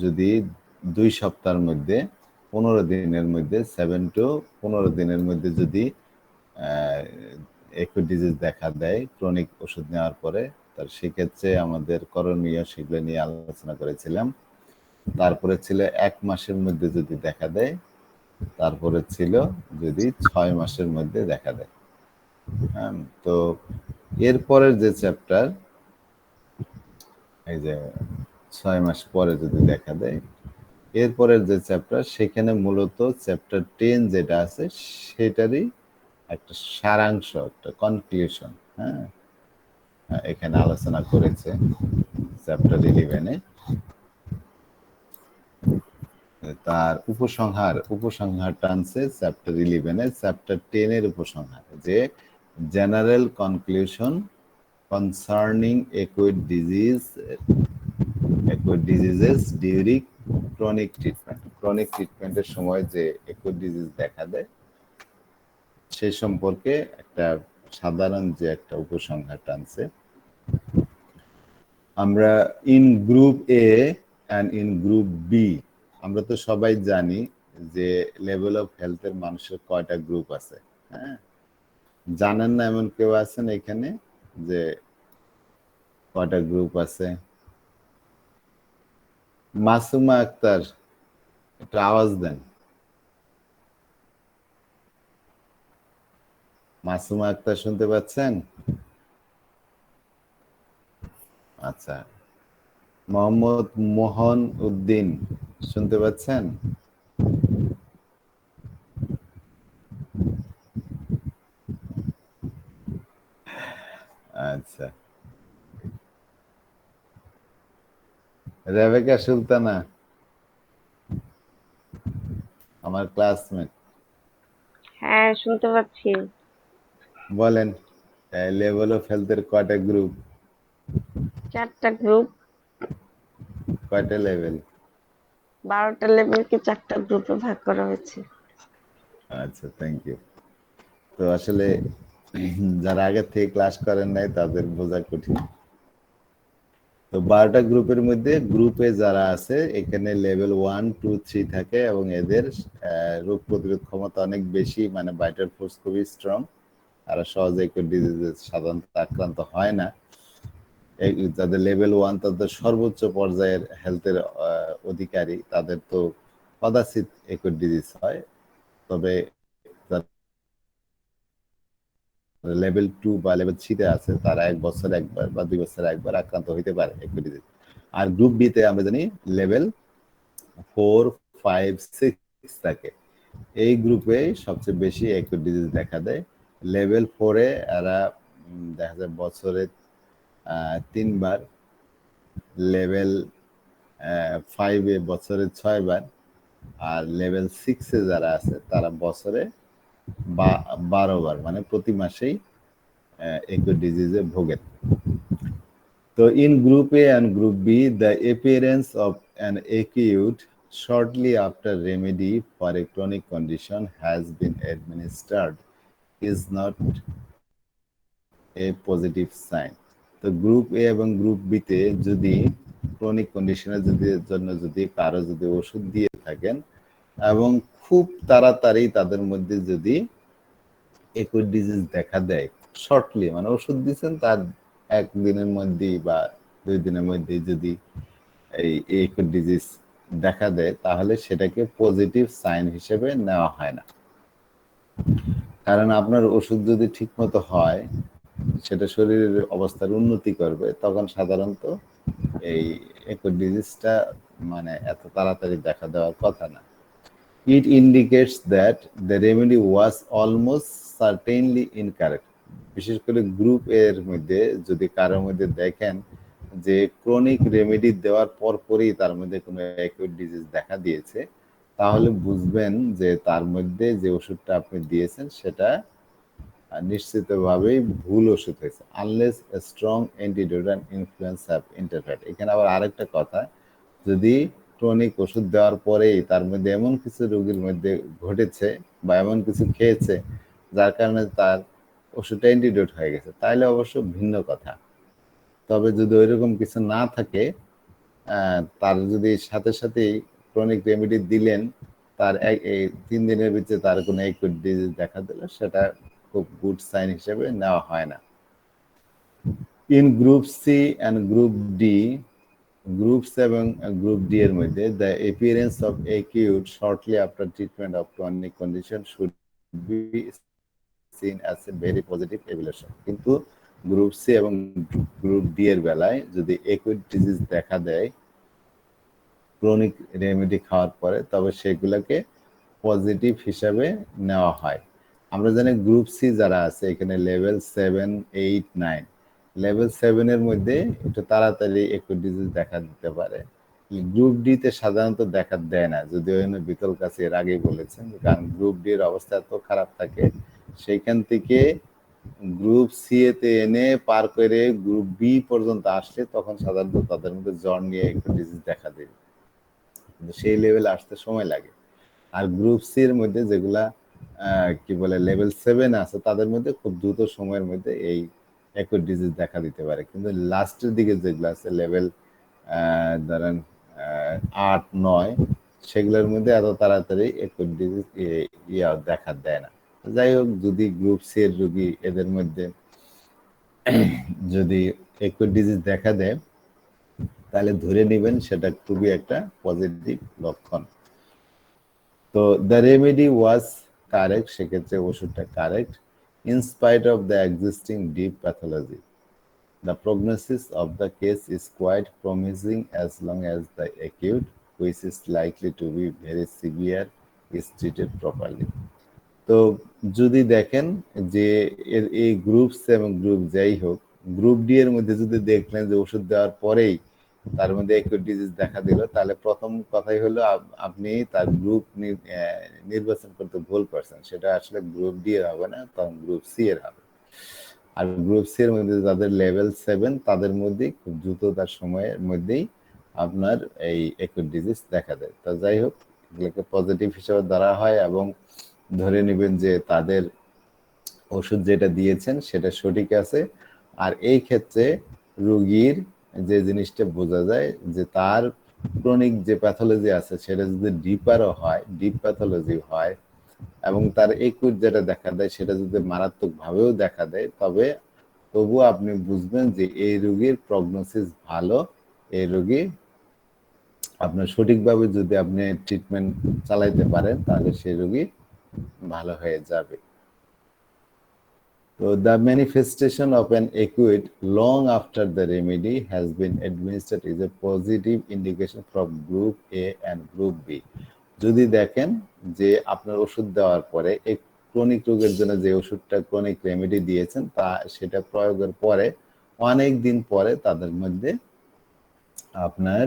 যদি 2 সপ্তাহের মধ্যে 15 দিনের মধ্যে 7 to 15 দিনের মধ্যে যদি অ্যাকুট ডিজিজ দেখা দেয় ক্রনিক ওষুধ নেওয়ার পরে, তার সেক্ষেত্রে আমাদের করণীয় সেগুলো নিয়ে আলোচনা করেছিলাম। তারপরে ছিল 1 মাসের মধ্যে যদি দেখা দেয়, তারপরে ছিল যদি 6 মাসের মধ্যে দেখা দেয়। তো এরপরের যে চ্যাপ্টার, এই যে 6 মাস পরে যদি দেখা দেয়, এরপরের যে চ্যাপ্টার সেখানে মূলত চ্যাপ্টার 10 যেটা আছে সেটারই একটা সারাংশ, একটা কনক্লুশন এখানে আলোচনা করেছে চ্যাপ্টার 11-এ। তার উপসংহার টানছে চ্যাপ্টার 11-এ, চ্যাপ্টার 10-এর উপসংহার যে general conclusion concerning acute diseases during chronic ট্রিটমেন্টের সময় যে অ্যাকুট ডিজিজ দেখা দেয় সে সম্পর্কে একটা সাধারণ যে একটা উপসংহার টানছে। আমরা in group A and in group B, আমরা তো সবাই জানি যে লেভেল অফ হেলথের মানুষের কয়টা গ্রুপ আছে। হ্যাঁ, জানেন না এমন কেউ আছেন এখানে যে কয়টা গ্রুপ আছে? মাসুমা আক্তার, একটু আওয়াজ দেন। মাসুমা আক্তার শুনতে পাচ্ছেন? আচ্ছা, মোহাম্মদ মোহন উদ্দিন শুনতে পাচ্ছেন? আচ্ছা, রেবেকা সুলতানা আমার ক্লাসমেট, হ্যাঁ, শুনতে পাচ্ছি। বলেন লেভেল অফ হেলথের কয়টা গ্রুপ, 4টা গ্রুপ, কয়টা লেভেল? 12টা লেভেলকে 4টা গ্রুপে ভাগ করা হয়েছে। আচ্ছা, থ্যাংক ইউ। তো আসলে যারা আগে থেকে ক্লাস করেন নাই তাদের বোঝা কঠিন। তো 12টা গ্রুপের মধ্যে গ্রুপে যারা আছে এখানে লেভেল 1, 2, 3 থাকে এবং এদের রোগ প্রতিরোধ ক্ষমতা অনেক বেশি, মানে ভাইটাল ফোর্স খুবই স্ট্রং, আর সহজে একটু ডিজিজে সাধারণত আক্রান্ত হয় না। যাদের লেভেল 1 তাদের সর্বোচ্চ পর্যায়ের হেলথের অধিকারী, তাদের তো কদাচিৎ একট ডিজিজ হয়। তবে লেভেল 2 বা লেভেল 3-তে আছে তারা 1 বছর একবার বা 2 বছর একবার আক্রান্ত হইতে পারে একট ডিজিজ। আর গ্রুপ বি তে আমরা জানি লেভেল 4, 5, 6 থাকে। এই গ্রুপে সবচেয়ে বেশি একট ডিজিজ দেখা দেয়। লেভেল 4-এ এরা দেখা যায় বছরে 3 বার, লেভেল 5-এ বছরে 6 বার, আর লেভেল 6-এ যারা আছে তারা বছরে 12 বার, মানে প্রতি মাসেই একট ডিজিজে ভোগেন। So in Group A and Group B, the appearance of an acute shortly after remedy for a chronic condition has been administered is not a positive sign. তো গ্রুপ এ এবং গ্রুপ বি তে যদি ক্রনিক কন্ডিশনের জন্য যদি কারো যদি ওষুধ দিয়ে থাকেন এবং খুব তাড়াতাড়ি তাদের মধ্যে যদি একট ডিজিজ দেখা দেয় শর্টলি, মানে ওষুধ দিচ্ছেন তার 1 দিনের মধ্যেই বা 2 দিনের মধ্যেই যদি এই একট ডিজিজ দেখা দেয়, তাহলে সেটাকে পজিটিভ সাইন হিসেবে নেওয়া হয় না। কারণ আপনার ওষুধ যদি ঠিক মতো হয়, সেটা শরীরের অবস্থার উন্নতি করবে, তখন সাধারণত এই একট ডিজিজটা মানে এত তাড়াতাড়ি দেখা দেওয়ার কথা না। It indicates that the remedy was almost certainly incorrect. বিশেষ করে গ্রুপ এর মধ্যে যদি কারোর মধ্যে দেখেন যে ক্রনিক রেমেডি দেওয়ার পরপরই তার মধ্যে কোনো অ্যাকুট ডিজিজ দেখা দিয়েছে, তাহলে বুঝবেন যে তার মধ্যে যে ওষুধটা আপনি দিয়েছেন সেটা নিশ্চিতভাবেই ভুল ওষুধ হয়েছে, unless a strong antidotal influence have interfered. এখানে আবার আরেকটা কথা, যদি ক্রনিক ওষুধ দেওয়ার পরেই তার মধ্যে এমন কিছু রোগীর মধ্যে ঘটেছে বা এমন কিছু খেয়েছে যার কারণে তার ওষুধটা অ্যান্টিডোট হয়ে গেছে, তাহলে অবশ্য ভিন্ন কথা। তবে যদি ওইরকম কিছু না থাকে তার যদি সাথে সাথে ক্রনিক রেমেডি দিলেন, তার 3 দিনের ভিতরে তার কোনো অ্যাকিউট ডিজিজ দেখা দিল, সেটা খুব গুড সাইন হিসেবে নেওয়া হয় না। In group C and group D, groups এবং গ্রুপ ডি এর মধ্যে the appearance of acute shortly after treatment of chronic condition should be seen as a very positive evaluation. কিন্তু গ্রুপ সি এবং group D এর বেলায় যদি acute disease দেখা দেয় ক্রনিক রেমেডি খাওয়ার পরে, তবে সেগুলোকে পজিটিভ হিসাবে নেওয়া হয়। আমরা জানি গ্রুপ সি যারা আছে এখানে লেভেল 7, 8, 9, লেভেল 7 এর মধ্যে একটু তাড়াতাড়ি একটু ডিজিজ দেখা দিতে পারে। গ্রুপ ডি তে সাধারণত দেখা দেয় না, যদিও বিকল কাছে এর আগেই বলেছেন, কারণ গ্রুপ ডি এর অবস্থা এত খারাপ থাকে, সেইখান থেকে গ্রুপ সি তে এনে পার করে গ্রুপ বি পর্যন্ত আসলে তখন সাধারণত তাদের মধ্যে জ্বর নিয়ে একটু ডিজিজ দেখা দেবে, কিন্তু সেই লেভেলে আসতে সময় লাগে। আর গ্রুপ সি এর মধ্যে যেগুলা কি বলে লেভেল 7 আছে, তাদের মধ্যে খুব দ্রুত সময়ের মধ্যে এই অ্যাকিউট ডিজিজ দেখা দিতে পারে। কিন্তু লাস্টের দিকে যেগুলো আছে লেভেল ধরেন 8, 9, সেগুলোর মধ্যে এত তাড়াতাড়ি অ্যাকিউট ডিজিজ দেখা দেয় না। যাই হোক, যদি গ্রুপ সি এর রোগী এদের মধ্যে যদি অ্যাকিউট ডিজিজ দেখা দেয়, তাহলে ধরে নেবেন সেটা খুবই একটা পজিটিভ লক্ষণ। তো দ্য রেমেডি ওয়াজ কারেক্ট, সেক্ষেত্রে ওষুধটা correct, in spite of the existing deep pathology. The prognosis of the case is quite promising as long as the acute, which is likely to be very severe, is treated properly. তো যদি দেখেন যে এই group C এবং group যাই হোক, group D এর মধ্যে যদি দেখলেন যে ওষুধ দেওয়ার পরেই তার মধ্যে অ্যাকিউট ডিজিজ দেখা দিল, তাহলে প্রথম কথাই হলো আপনি তার গ্রুপ নির্বাচন করতে ভুল করছেন। সেটা আসলে গ্রুপ ডি এর হবে না, তখন গ্রুপ সি এর হবে। আর গ্রুপ সি এর মধ্যে যাদের লেভেল 7, তাদের মধ্যে খুব দ্রুত তার সময়ের মধ্যেই আপনার এই অ্যাকিউট ডিজিজ দেখা দেয়। তা যাই হোক, এগুলোকে পজিটিভ হিসেবে ধরা হয় এবং ধরে নেবেন যে তাদের ওষুধ যেটা দিয়েছেন সেটা সঠিক আছে। আর এই ক্ষেত্রে রোগীর যে জিনিসটা বোঝা যায় যে তার ক্রনিক যে প্যাথোলজি আছে সেটা যদি ডিপারও হয়, ডিপ প্যাথোলজি হয়, এবং তার একুট যেটা দেখা দেয় সেটা যদি মারাত্মক ভাবেও দেখা দেয়, তবুও আপনি বুঝবেন যে এই রোগীর প্রগনোসিস ভালো, এই রোগী আপনার সঠিকভাবে যদি আপনি ট্রিটমেন্ট চালাইতে পারেন তাহলে সেই রোগী ভালো হয়ে যাবে। So the manifestation of an acute long after the remedy has been administered is a positive indication from group A and group B. যদি দেখেন যে আপনার ওষুধ দেওয়ার পরে এই ক্রনিক রোগের জন্য যে ওষুধটা ক্রনিক রেমেডি দিয়েছেন তা সেটা প্রয়োগের পরে অনেক দিন পরে তাদের মধ্যে আপনার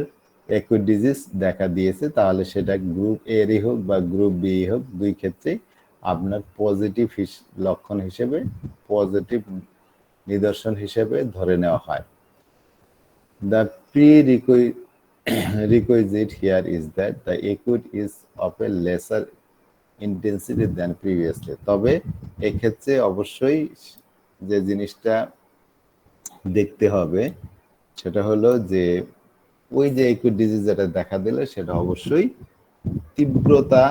অ্যাকিউট ডিজিজ দেখা দিয়েছে, তাহলে সেটা গ্রুপ এ এরই হোক বা গ্রুপ বি হোক, দুই ক্ষেত্রে আপনার পজিটিভ লক্ষণ হিসেবে, পজিটিভ নিদর্শন হিসেবে ধরে নেওয়া হয়। The prerequisite here is that the acute is of a lesser intensity than previously. তবে এক্ষেত্রে অবশ্যই যে জিনিসটা দেখতে হবে সেটা হলো যে ওই যে অ্যাকিউট ডিজিজ যেটা দেখা দিলে সেটা অবশ্যই তীব্রতা,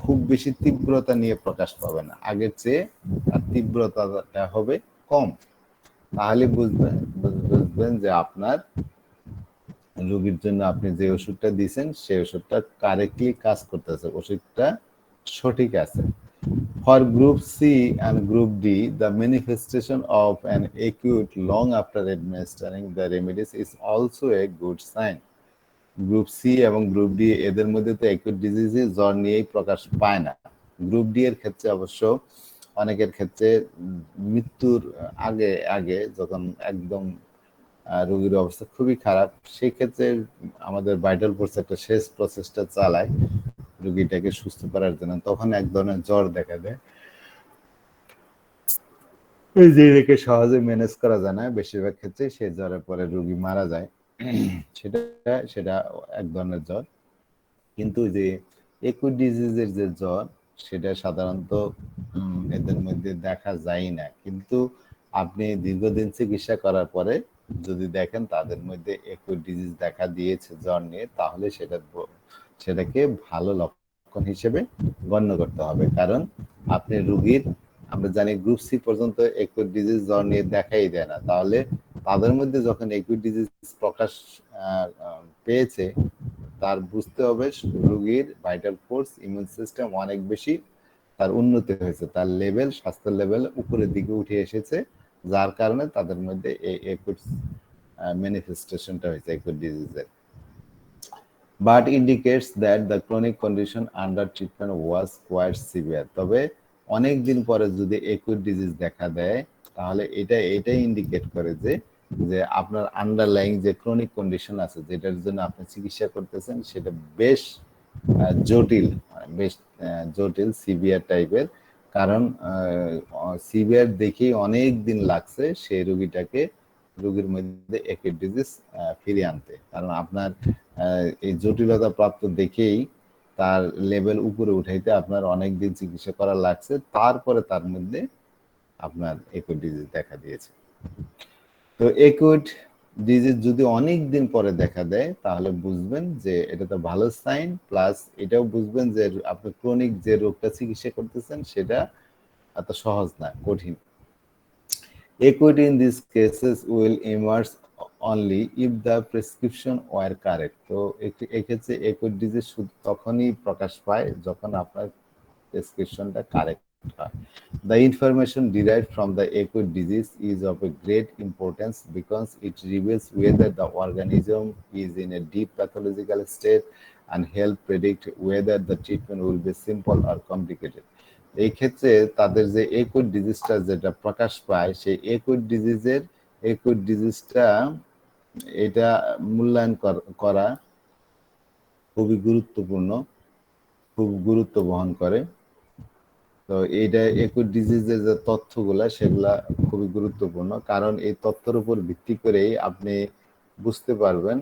খুব বেশি তীব্রতা নিয়ে প্রকাশ পাবে না, আগের চেয়ে তার তীব্রতাটা হবে কম। তাহলে বুঝবেন যে আপনার রোগীর জন্য আপনি যে ওষুধটা দিয়েছেন সেই ওষুধটা কারেক্টলি কাজ করতেছে, ওষুধটা সঠিক আছে। For group C and group D, the manifestation of an acute long after administering the remedies is also a good sign. Group C এবং গ্রুপ ডি এদের মধ্যে তো অ্যাকিউট ডিজিজে জ্বর নিয়েই প্রকাশ পায় না। গ্রুপ ডি এর ক্ষেত্রে অবশ্য অনেকের ক্ষেত্রে মৃত্যুর আগে আগে যখন একদম রোগীর অবস্থা খুবই খারাপ, সেই ক্ষেত্রে আমাদের ভাইটাল ফোর্স একটা শেষ প্রচেষ্টা চালায় রোগীটাকে সুস্থ করার জন্য, তখন এক ধরনের জ্বর দেখা দেয় যেটাকে সহজে ম্যানেজ করা যায় না, বেশিরভাগ ক্ষেত্রে সেই জ্বরের পরে রোগী মারা যায়। সেটা সেটা এক ধরনের জ্বর। কিন্তু যে অ্যাকিউট ডিজিজের যে জ্বর সেটা সাধারণত এদের মধ্যে দেখা যায় না, কিন্তু আপনি দীর্ঘদিন চিকিৎসা করার পরে যদি দেখেন তাদের মধ্যে অ্যাকুট ডিজিজ দেখা দিয়েছে জ্বর নিয়ে, তাহলে সেটাকে ভালো লক্ষণ হিসেবে গণ্য করতে হবে। কারণ আপনি রোগীর, আমরা জানি গ্রুপ সি পর্যন্ত অ্যাকুট ডিজিজ জ্বর নিয়ে দেখাই দেয় না, তাহলে তাদের মধ্যে যখন অ্যাকুট ডিজিজ প্রকাশ পেয়েছে, তার বুঝতে হবে রোগীর ভাইটাল ফোর্স, ইমিউন সিস্টেম অনেক বেশি তার উন্নতি হয়েছে, তার লেভেল, স্বাস্থ্য লেভেল উপরের দিকে উঠে এসেছে, যার কারণে তাদের মধ্যে এই অ্যাকুট ম্যানিফেস্টেশনটা হয়েছে অ্যাকুট ডিজিজের। But indicates that the chronic condition under treatment was quite severe. তবে অনেক দিন পরে যদি অ্যাকুট ডিজিজ দেখা দেয়, তাহলে এটাই ইন্ডিকেট করে যে আপনার আন্ডারলাইং যে ক্রনিক কন্ডিশন আছে, যেটার জন্য আপনি চিকিৎসা করতেছেন, সেটা বেশ জটিল, বেশ জটিল সিভিয়ার টাইপের। কারণ সিভিয়ার দেখেই অনেক দিন লাগছে সেই রোগীর মধ্যে অ্যাকুট ডিজিজ ফিরিয়ে আনতে। কারণ আপনার এই জটিলতা প্রাপ্ত দেখেই তার লেভেল উপরে উঠাইতে আপনার অনেক দিন চিকিৎসা করা লাগছে, তারপরে তার মধ্যে আপনার অ্যাকুট ডিজিজ দেখা দিয়েছে। তো অ্যাকুট ডিজিজ যদি অনেক দিন পরে দেখা দেয়, তাহলে বুঝবেন যে এটা তো ভালো সাইন, প্লাস এটাও বুঝবেন যে আপনি ক্রনিক যে রোগটা চিকিৎসা করতেছেন সেটা এত সহজ না, কঠিন। Acute in these cases will emerge only if the prescription were correct. তো এক্ষেত্রে acute disease শুধু তখনই প্রকাশ পায় যখন আপনার প্রেসক্রিপশনটা কারেক্ট হয়। The information derived from the acute disease is of a great importance because it reveals whether the organism is in a deep pathological state and help predict whether the treatment will be simple or complicated. এই ক্ষেত্রে তাদের যে acute ডিজিজটা যেটা প্রকাশ পায়, সেই acute ডিজিজটা এটা মূল্যায়ন করা খুবই গুরুত্বপূর্ণ, খুব গুরুত্ব বহন করে। তো এইটা অ্যাকুট ডিজিজের যে তথ্যগুলা, সেগুলা খুবই গুরুত্বপূর্ণ, কারণ এই তথ্যের উপর ভিত্তি করেই আপনি বুঝতে পারবেন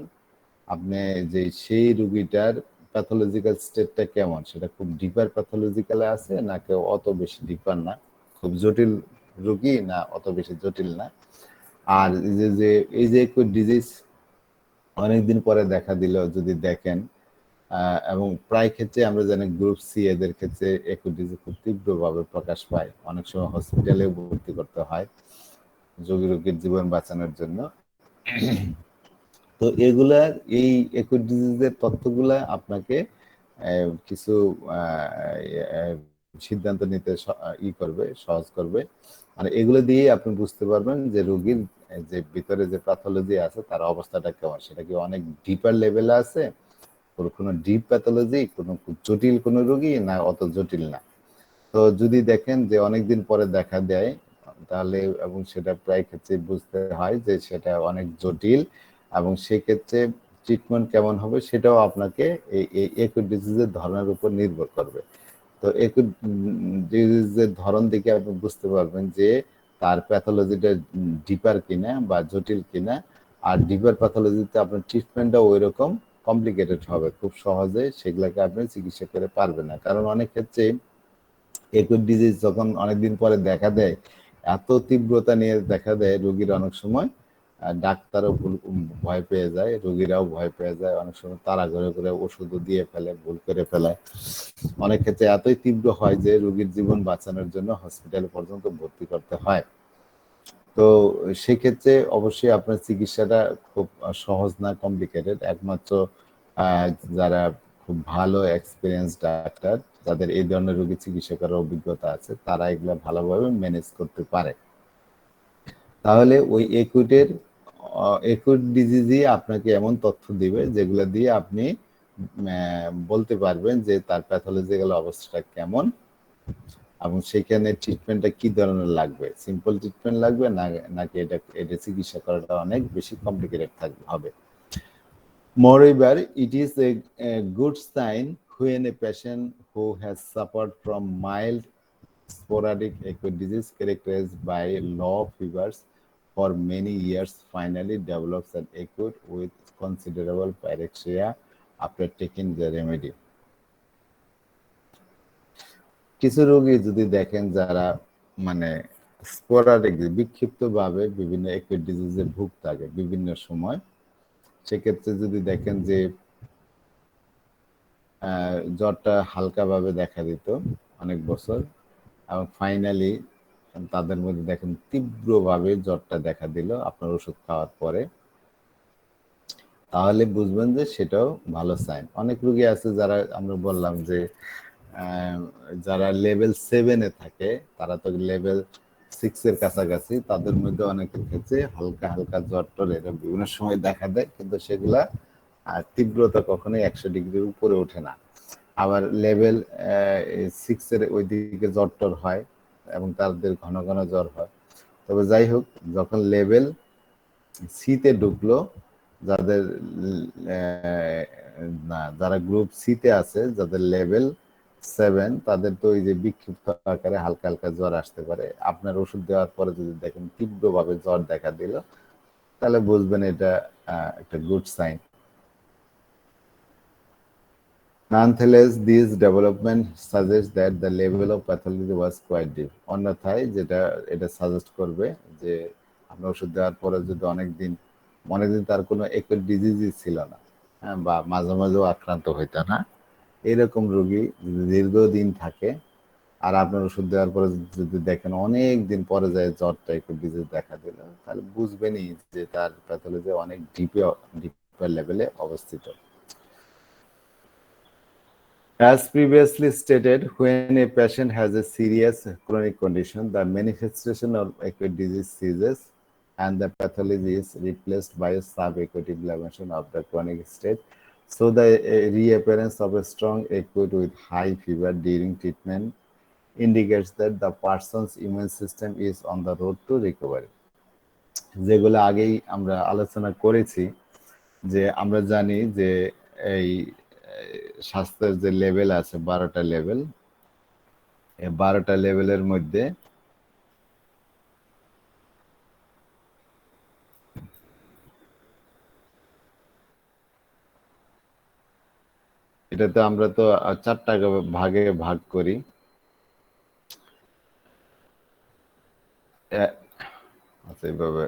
আপনি যে সেই রোগীটার প্যাথোলজিক্যাল স্টেটটা কেমন, সেটা খুব ডিপার প্যাথোলজিক্যালে আছে নাকি অত বেশি ডিপার না, খুব জটিল রোগী না অত বেশি জটিল না। আর এই যে অ্যাকুট ডিজিজ অনেকদিন পরে দেখা দিল যদি দেখেন, এবং প্রায় ক্ষেত্রে আমরা জানি গ্রুপ সি এদের ক্ষেত্রে অ্যাকুট ডিজিজ খুব তীব্রভাবে প্রকাশ পায়, অনেক সময় হসপিটালে ভর্তি করতে হয় রোগীর জীবন বাঁচানোর জন্য। তো এগুলার এই অ্যাকুট ডিজিজের তথ্যগুলা আপনাকে কিছু সিদ্ধান্ত নিতে সহজ করবে। মানে এগুলো দিয়ে আপনি বুঝতে পারবেন যে রোগীর যে ভিতরে যে প্যাথোলজি আছে তার অবস্থাটা কেমন, সেটা কি অনেক ডিপার লেভেলে আছে, কোনো ডিপ প্যাথোলজি, কোনো জটিল কোনো রোগী, না অত জটিল না। তো যদি দেখেন যে অনেকদিন পরে দেখা দেয়, তাহলে এবং সেটা প্রায় ক্ষেত্রে বুঝতে হয় যে সেটা অনেক জটিল, এবং সেক্ষেত্রে ট্রিটমেন্ট কেমন হবে সেটাও আপনাকে এই অ্যাকুট ডিজিজের ধরনের উপর নির্ভর করবে। তো অ্যাকুট ডিজিজের ধরন দেখে আপনি বুঝতে পারবেন যে তার প্যাথোলজিটা ডিপার কিনা বা জটিল কিনা। আর ডিপার প্যাথোলজিতে আপনার ট্রিটমেন্টটা ওই রকম কমপ্লিকেটেড হবে, খুব সহজে সেগুলোকে আপনি চিকিৎসা করে পারবেন না। কারণ অনেক ক্ষেত্রে অ্যাকুট ডিজিজ যখন অনেকদিন পরে দেখা দেয়, এত তীব্রতা নিয়ে দেখা দেয়, রোগীর অনেক সময় ডাক্তারও ভয় পেয়ে যায়, রোগীরাও ভয় পেয়ে যায়, অনেক সময় তাড়াহুড়ো করে ওষুধও দিয়ে ফেলে, ভুল করে ফেলে। অনেক ক্ষেত্রে এতই তীব্র হয় যে রোগীর জীবন বাঁচানোর জন্য হসপিটাল পর্যন্ত ভর্তি করতে হয়। তো সেক্ষেত্রে অবশ্যই আপনার চিকিৎসাটা খুব সহজ না, কমপ্লিকেটেড। একমাত্র যারা খুব ভালো এক্সপিরিয়েন্স ডাক্তার, যাদের এই ধরনের রোগী চিকিৎসা করার অভিজ্ঞতা আছে, তারা এগুলো ভালোভাবে ম্যানেজ করতে পারে। তাহলে ওই অ্যাকুট ডিজিজই আপনাকে এমন তথ্য দিবে যেগুলো দিয়ে আপনি বলতে পারবেন যে তার প্যাথোলজিক্যাল অবস্থাটা কেমন, এবং সেখানে ট্রিটমেন্টটা কি ধরনের লাগবে, সিম্পল ট্রিটমেন্ট লাগবে নাকি এটা চিকিৎসা করাটা অনেক বেশি কমপ্লিকেটেড হবে। Moreover, it is a good sign when a patient who has suffered from mild sporadic acute disease characterized by low fevers for many years finally develops an acute with considerable pyrexia after taking the remedy. কিছু রোগী যদি দেখেন যারা মানে sporadic বিক্ষিপ্তভাবে বিভিন্ন একই ডিজিজে ভুগ থাকে বিভিন্ন সময়। সেক্ষেত্রে যদি দেখেন যে জ্বরটা হালকাভাবে দেখা দিত অনেক বছর, এবং ফাইনালি তাদের মধ্যে দেখেন তীব্রভাবে জ্বরটা দেখা দিল আপনার ওষুধ খাওয়ার পরে, তাহলে বুঝবেন যে সেটাও ভালো সাইন। অনেক রোগী আছে যারা আমরা বললাম যে যারা লেভেল 7-এ থাকে, তারা তো লেভেল 6-এর কাছাকাছি, তাদের মধ্যে অনেকের ক্ষেত্রে হালকা হালকা জ্বর টর এটা বিভিন্ন সময় দেখা দেয়, কিন্তু সেগুলা তীব্রতা কখনোই 100 ডিগ্রির উপরে ওঠে না। আবার লেভেল 6-এর ওই দিকে জ্বর টর হয় এবং তাদের ঘন ঘন জ্বর হয়। তবে যাই হোক, যখন লেভেল সিতে ঢুকলো, যাদের না যারা গ্রুপ সিতে আছে, যাদের লেভেল 7, তাদের তো ওই যে বিক্ষিপ্ত আকারে হালকা হালকা জ্বর আসতে পারে। আপনার ওষুধ দেওয়ার পরে যদি দেখেন তীব্রভাবে জ্বর দেখা দিল, তাহলে বুঝবেন এটা একটা good sign. Nonetheless, these developments suggest that the level of pathology was quite deep. অন্যথায় যেটা এটা সাজেস্ট করবে যে আমরা ওষুধ দেওয়ার পরে যদি অনেকদিন তার কোনো একই ডিজিজই ছিল না, হ্যাঁ, বা মাঝে মাঝেও আক্রান্ত হইতো না, এরকম রোগী যদি দীর্ঘদিন থাকে আর আপনার ওষুধ দেওয়ার পরে যদি দেখেন অনেক দিন পরে যায় জ্বরটা একটু ডিজিজ দেখা দিল, তাহলে বুঝবেনই যে তার প্যাথোলজি অনেক ডিপার লেভেলে অবস্থিত। As previously stated, when a patient has a serious chronic condition, the manifestation of acute disease ceases and the pathology is replaced by a sub-acute inflammation of the chronic state. So the reappearance of a strong acute with high fever during treatment indicates that the person's immune system is on the road to recovery. যেগুলো আগেই আমরা আলোচনা করেছি, যে আমরা জানি যে এই স্বাস্থ্যের যে লেভেল আছে 12টা লেভেল, এই 12টা লেভেলের মধ্যে এটাতে আমরা তো 4টা ভাগে ভাগ করি। আচ্ছা, এইভাবে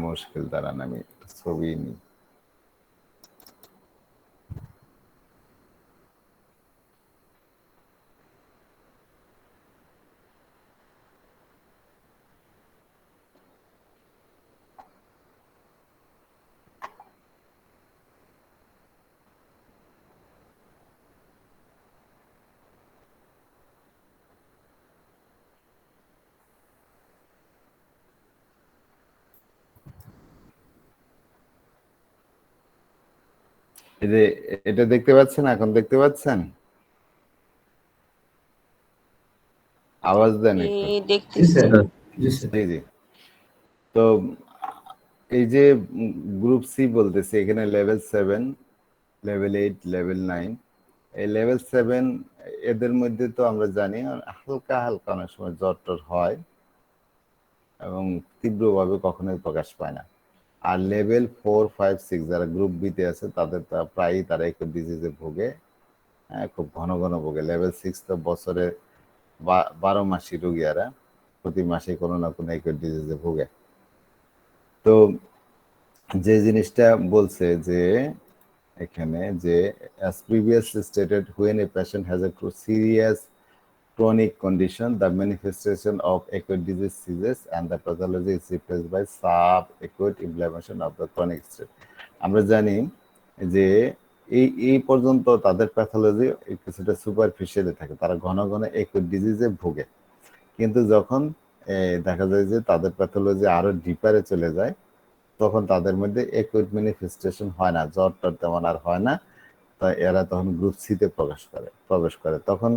মুশকিল, দাঁড়ান আমি ছবি নিই। এই যে এটা দেখতে পাচ্ছেন, এখন দেখতে পাচ্ছেন? আওয়াজ দেন একটু। দেখতেছি। জি জি। তো এই যে গ্রুপ সি বলতেছে, এখানে লেভেল 7, লেভেল 8, লেভেল 9। এই লেভেল 7 এদের মধ্যে তো আমরা জানি হালকা হালকা অনেক সময় জ্বর টর হয় এবং তীব্রভাবে কখনোই প্রকাশ পায় না। আর লেভেল 4, 5, 6 যারা গ্রুপ বিতে আছে, তাদের প্রায়ই তারা একটু ডিজিজে ভোগে, হ্যাঁ, খুব ঘন ঘন ভোগে। লেভেল 6 তো বছরে 12 মাসই রোগী, এরা প্রতি মাসে কোনো না কোনো একটু ডিজিজে ভোগে। তো যে জিনিসটা বলছে যে এখানে যে as previously stated, when a patient has a serious chronic condition, the manifestation of acute disease ceases and the pathology is replaced by sub-acute inflammation of the chronic state. আমরা জানি যে এই পর্যন্ত তাদের প্যাথোলজি কিছুটা সুপারফিশিয়ালি থাকে, তারা ঘন ঘন acute ডিজিজে ভোগে। কিন্তু যখন দেখা যায় যে তাদের প্যাথোলজি আরো ডিপারে চলে যায়, তখন তাদের মধ্যে একুইট ম্যানিফেস্টেশন হয় না, জ্বর টর তেমন আর হয় না। তাই এরা তখন গ্রুপ সিতে প্রবেশ করে। তখন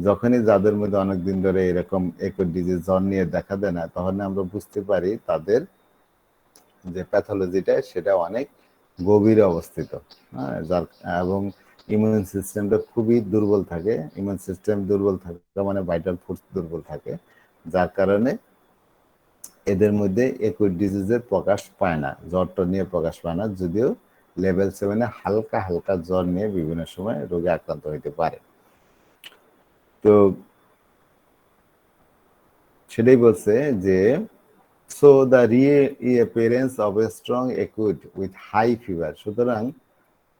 যখনই যাদের মধ্যে অনেকদিন ধরে এরকম একুইট ডিজিজ জ্বর নিয়ে দেখা দেয় না, তখন আমরা বুঝতে পারি তাদের যে প্যাথোলজিটা সেটা অনেক গভীরে অবস্থিত, হ্যাঁ, যার এবং ইমিউন সিস্টেমটা খুবই দুর্বল থাকে। ইমিউন সিস্টেম দুর্বল থাকে মানে ভাইটাল ফোর্স দুর্বল থাকে, যার কারণে এদের মধ্যে একুইট ডিজিজের প্রকাশ পায় না, জ্বরটা নিয়ে প্রকাশ পায় না, যদিও লেভেল 7-এ হালকা হালকা জ্বর নিয়ে বিভিন্ন সময় রোগে আক্রান্ত হইতে পারে। তো সেটাই বলছে যে so the reappearance of a strong acute with high fever, সুতরাং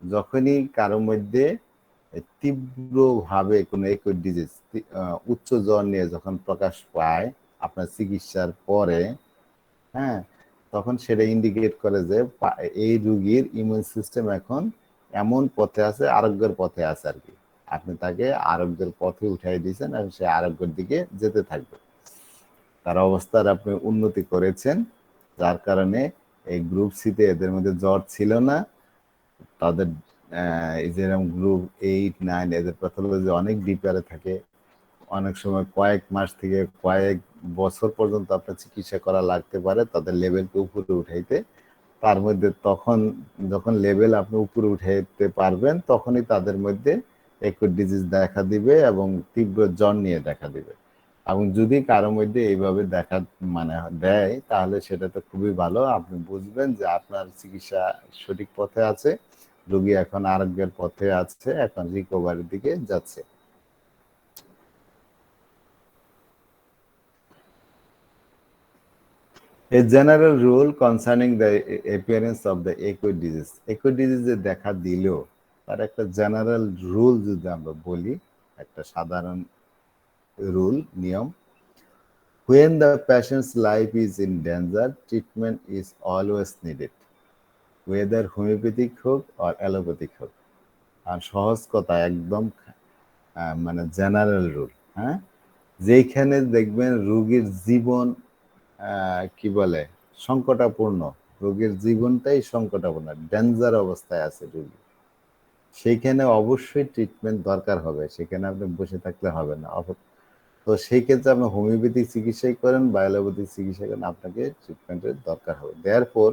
যখনই কারো মধ্যে তীব্রভাবে কোনো অ্যাকুইড ডিজিজ উচ্চ জ্বর নিয়ে যখন প্রকাশ পায় আপনার চিকিৎসার পরে, হ্যাঁ, তখন সেটা ইন্ডিকেট করে যে এই রোগীর ইমিউন সিস্টেম এখন এমন পথে আছে, আরোগ্যের পথে আছে আর কি। আপনি তাকে আরোগ্যের পথে উঠাই দিয়েছেন এবং সে আরোগ্যের দিকে যেতে থাকবে। তার অবস্থার আপনি উন্নতি করেছেন, যার কারণে এই গ্রুপ সিতে এদের মধ্যে জ্বর ছিল না। তাদের যেরকম গ্রুপ 8, 9 এদের প্যাথোলজি অনেক ডিপারে থাকে, অনেক সময় কয়েক মাস থেকে কয়েক বছর পর্যন্ত আপনার চিকিৎসা করা লাগতে পারে তাদের লেভেলকে উপরে উঠাইতে। তার মধ্যে তখন যখন লেভেল আপনি উপরে উঠাইতে পারবেন তখনই তাদের মধ্যে অ্যাকুইট ডিজিজ দেখা দিবে এবং তীব্র জ্বর নিয়ে দেখা দিবে। এবং যদি কারো মধ্যে এইভাবে দেখা মানে দেয় তাহলে সেটা তো খুবই ভালো, আপনি বুঝবেন যে আপনার চিকিৎসা সঠিক পথে আছে, রোগী এখন আরোগ্যের পথে আছে, এখন রিকভারির দিকে যাচ্ছে। A general rule concerning the appearance of the acute disease. Acute disease দেখা দিলেও তার একটা জেনারেল রুল যদি আমরা বলি, একটা সাধারণ রুল নিয়ম, when the patient's life is in danger, treatment is always needed, whether homeopathic হোক or allopathic হোক। আর সহজ কথা একদম মানে জেনারেল রুল, হ্যাঁ, যেখানে দেখবেন রোগীর জীবন কি বলে সংকটাপূর্ণ, রোগীর জীবনটাই সংকটাপূর্ণ, ডেঞ্জার অবস্থায় আছে রোগী, সেইখানে অবশ্যই ট্রিটমেন্ট দরকার হবে, সেখানে আপনি বসে থাকলে হবে না। তো সেই ক্ষেত্রে আপনি হোমিওপ্যাথিক চিকিৎসাই করেন বা অ্যালোপ্যাথিক চিকিৎসা করেন, আপনাকে ট্রিটমেন্টের দরকার হবে। Therefore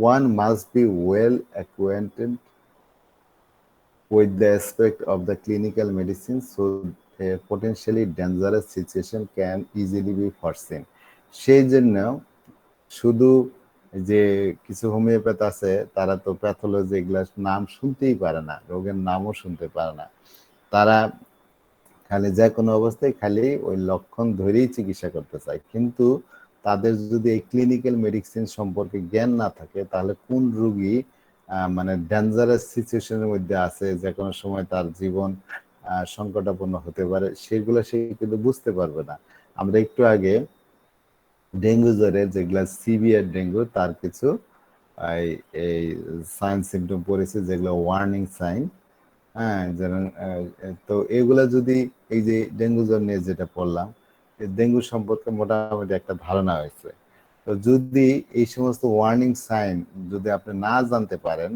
one must be well acquainted with the aspect of the clinical medicine so a potentially dangerous situation can easily be foreseen। সেই জন্য শুধু যে কিছু হোমিওপ্যাথ আছে তারা তো প্যাথোলজি এগুলা নাম শুনতেই পারে না, রোগের নামও শুনতে পারে না, তারা খালি যে কোনো অবস্থায় খালি ওই লক্ষণ ধরেই চিকিৎসা করতে চায়। কিন্তু তাদের যদি এই ক্লিনিক্যাল মেডিসিন সম্পর্কে জ্ঞান না থাকে তাহলে কোন রোগী মানে ডেঞ্জারাস সিচুয়েশনের মধ্যে আছে, যে কোনো সময় তার জীবন সংকটাপন্ন হতে পারে, সেগুলো সে কিন্তু বুঝতে পারবে না। আমরা একটু আগে ডেঙ্গু জ্বরে যেগুলা সিভিয়ার ডেঙ্গু তার কিছু এই সাইন সিমটম পড়েছে যেগুলো ওয়ার্নিং সাইন, হ্যাঁ, যেমন তো এগুলা যদি এই যে ডেঙ্গু জ্বর নিয়ে যেটা পড়লাম, ডেঙ্গু সম্পর্কে মোটামুটি একটা ধারণা হয়েছে। তো যদি এই সমস্ত ওয়ার্নিং সাইন যদি আপনি না জানতে পারেন,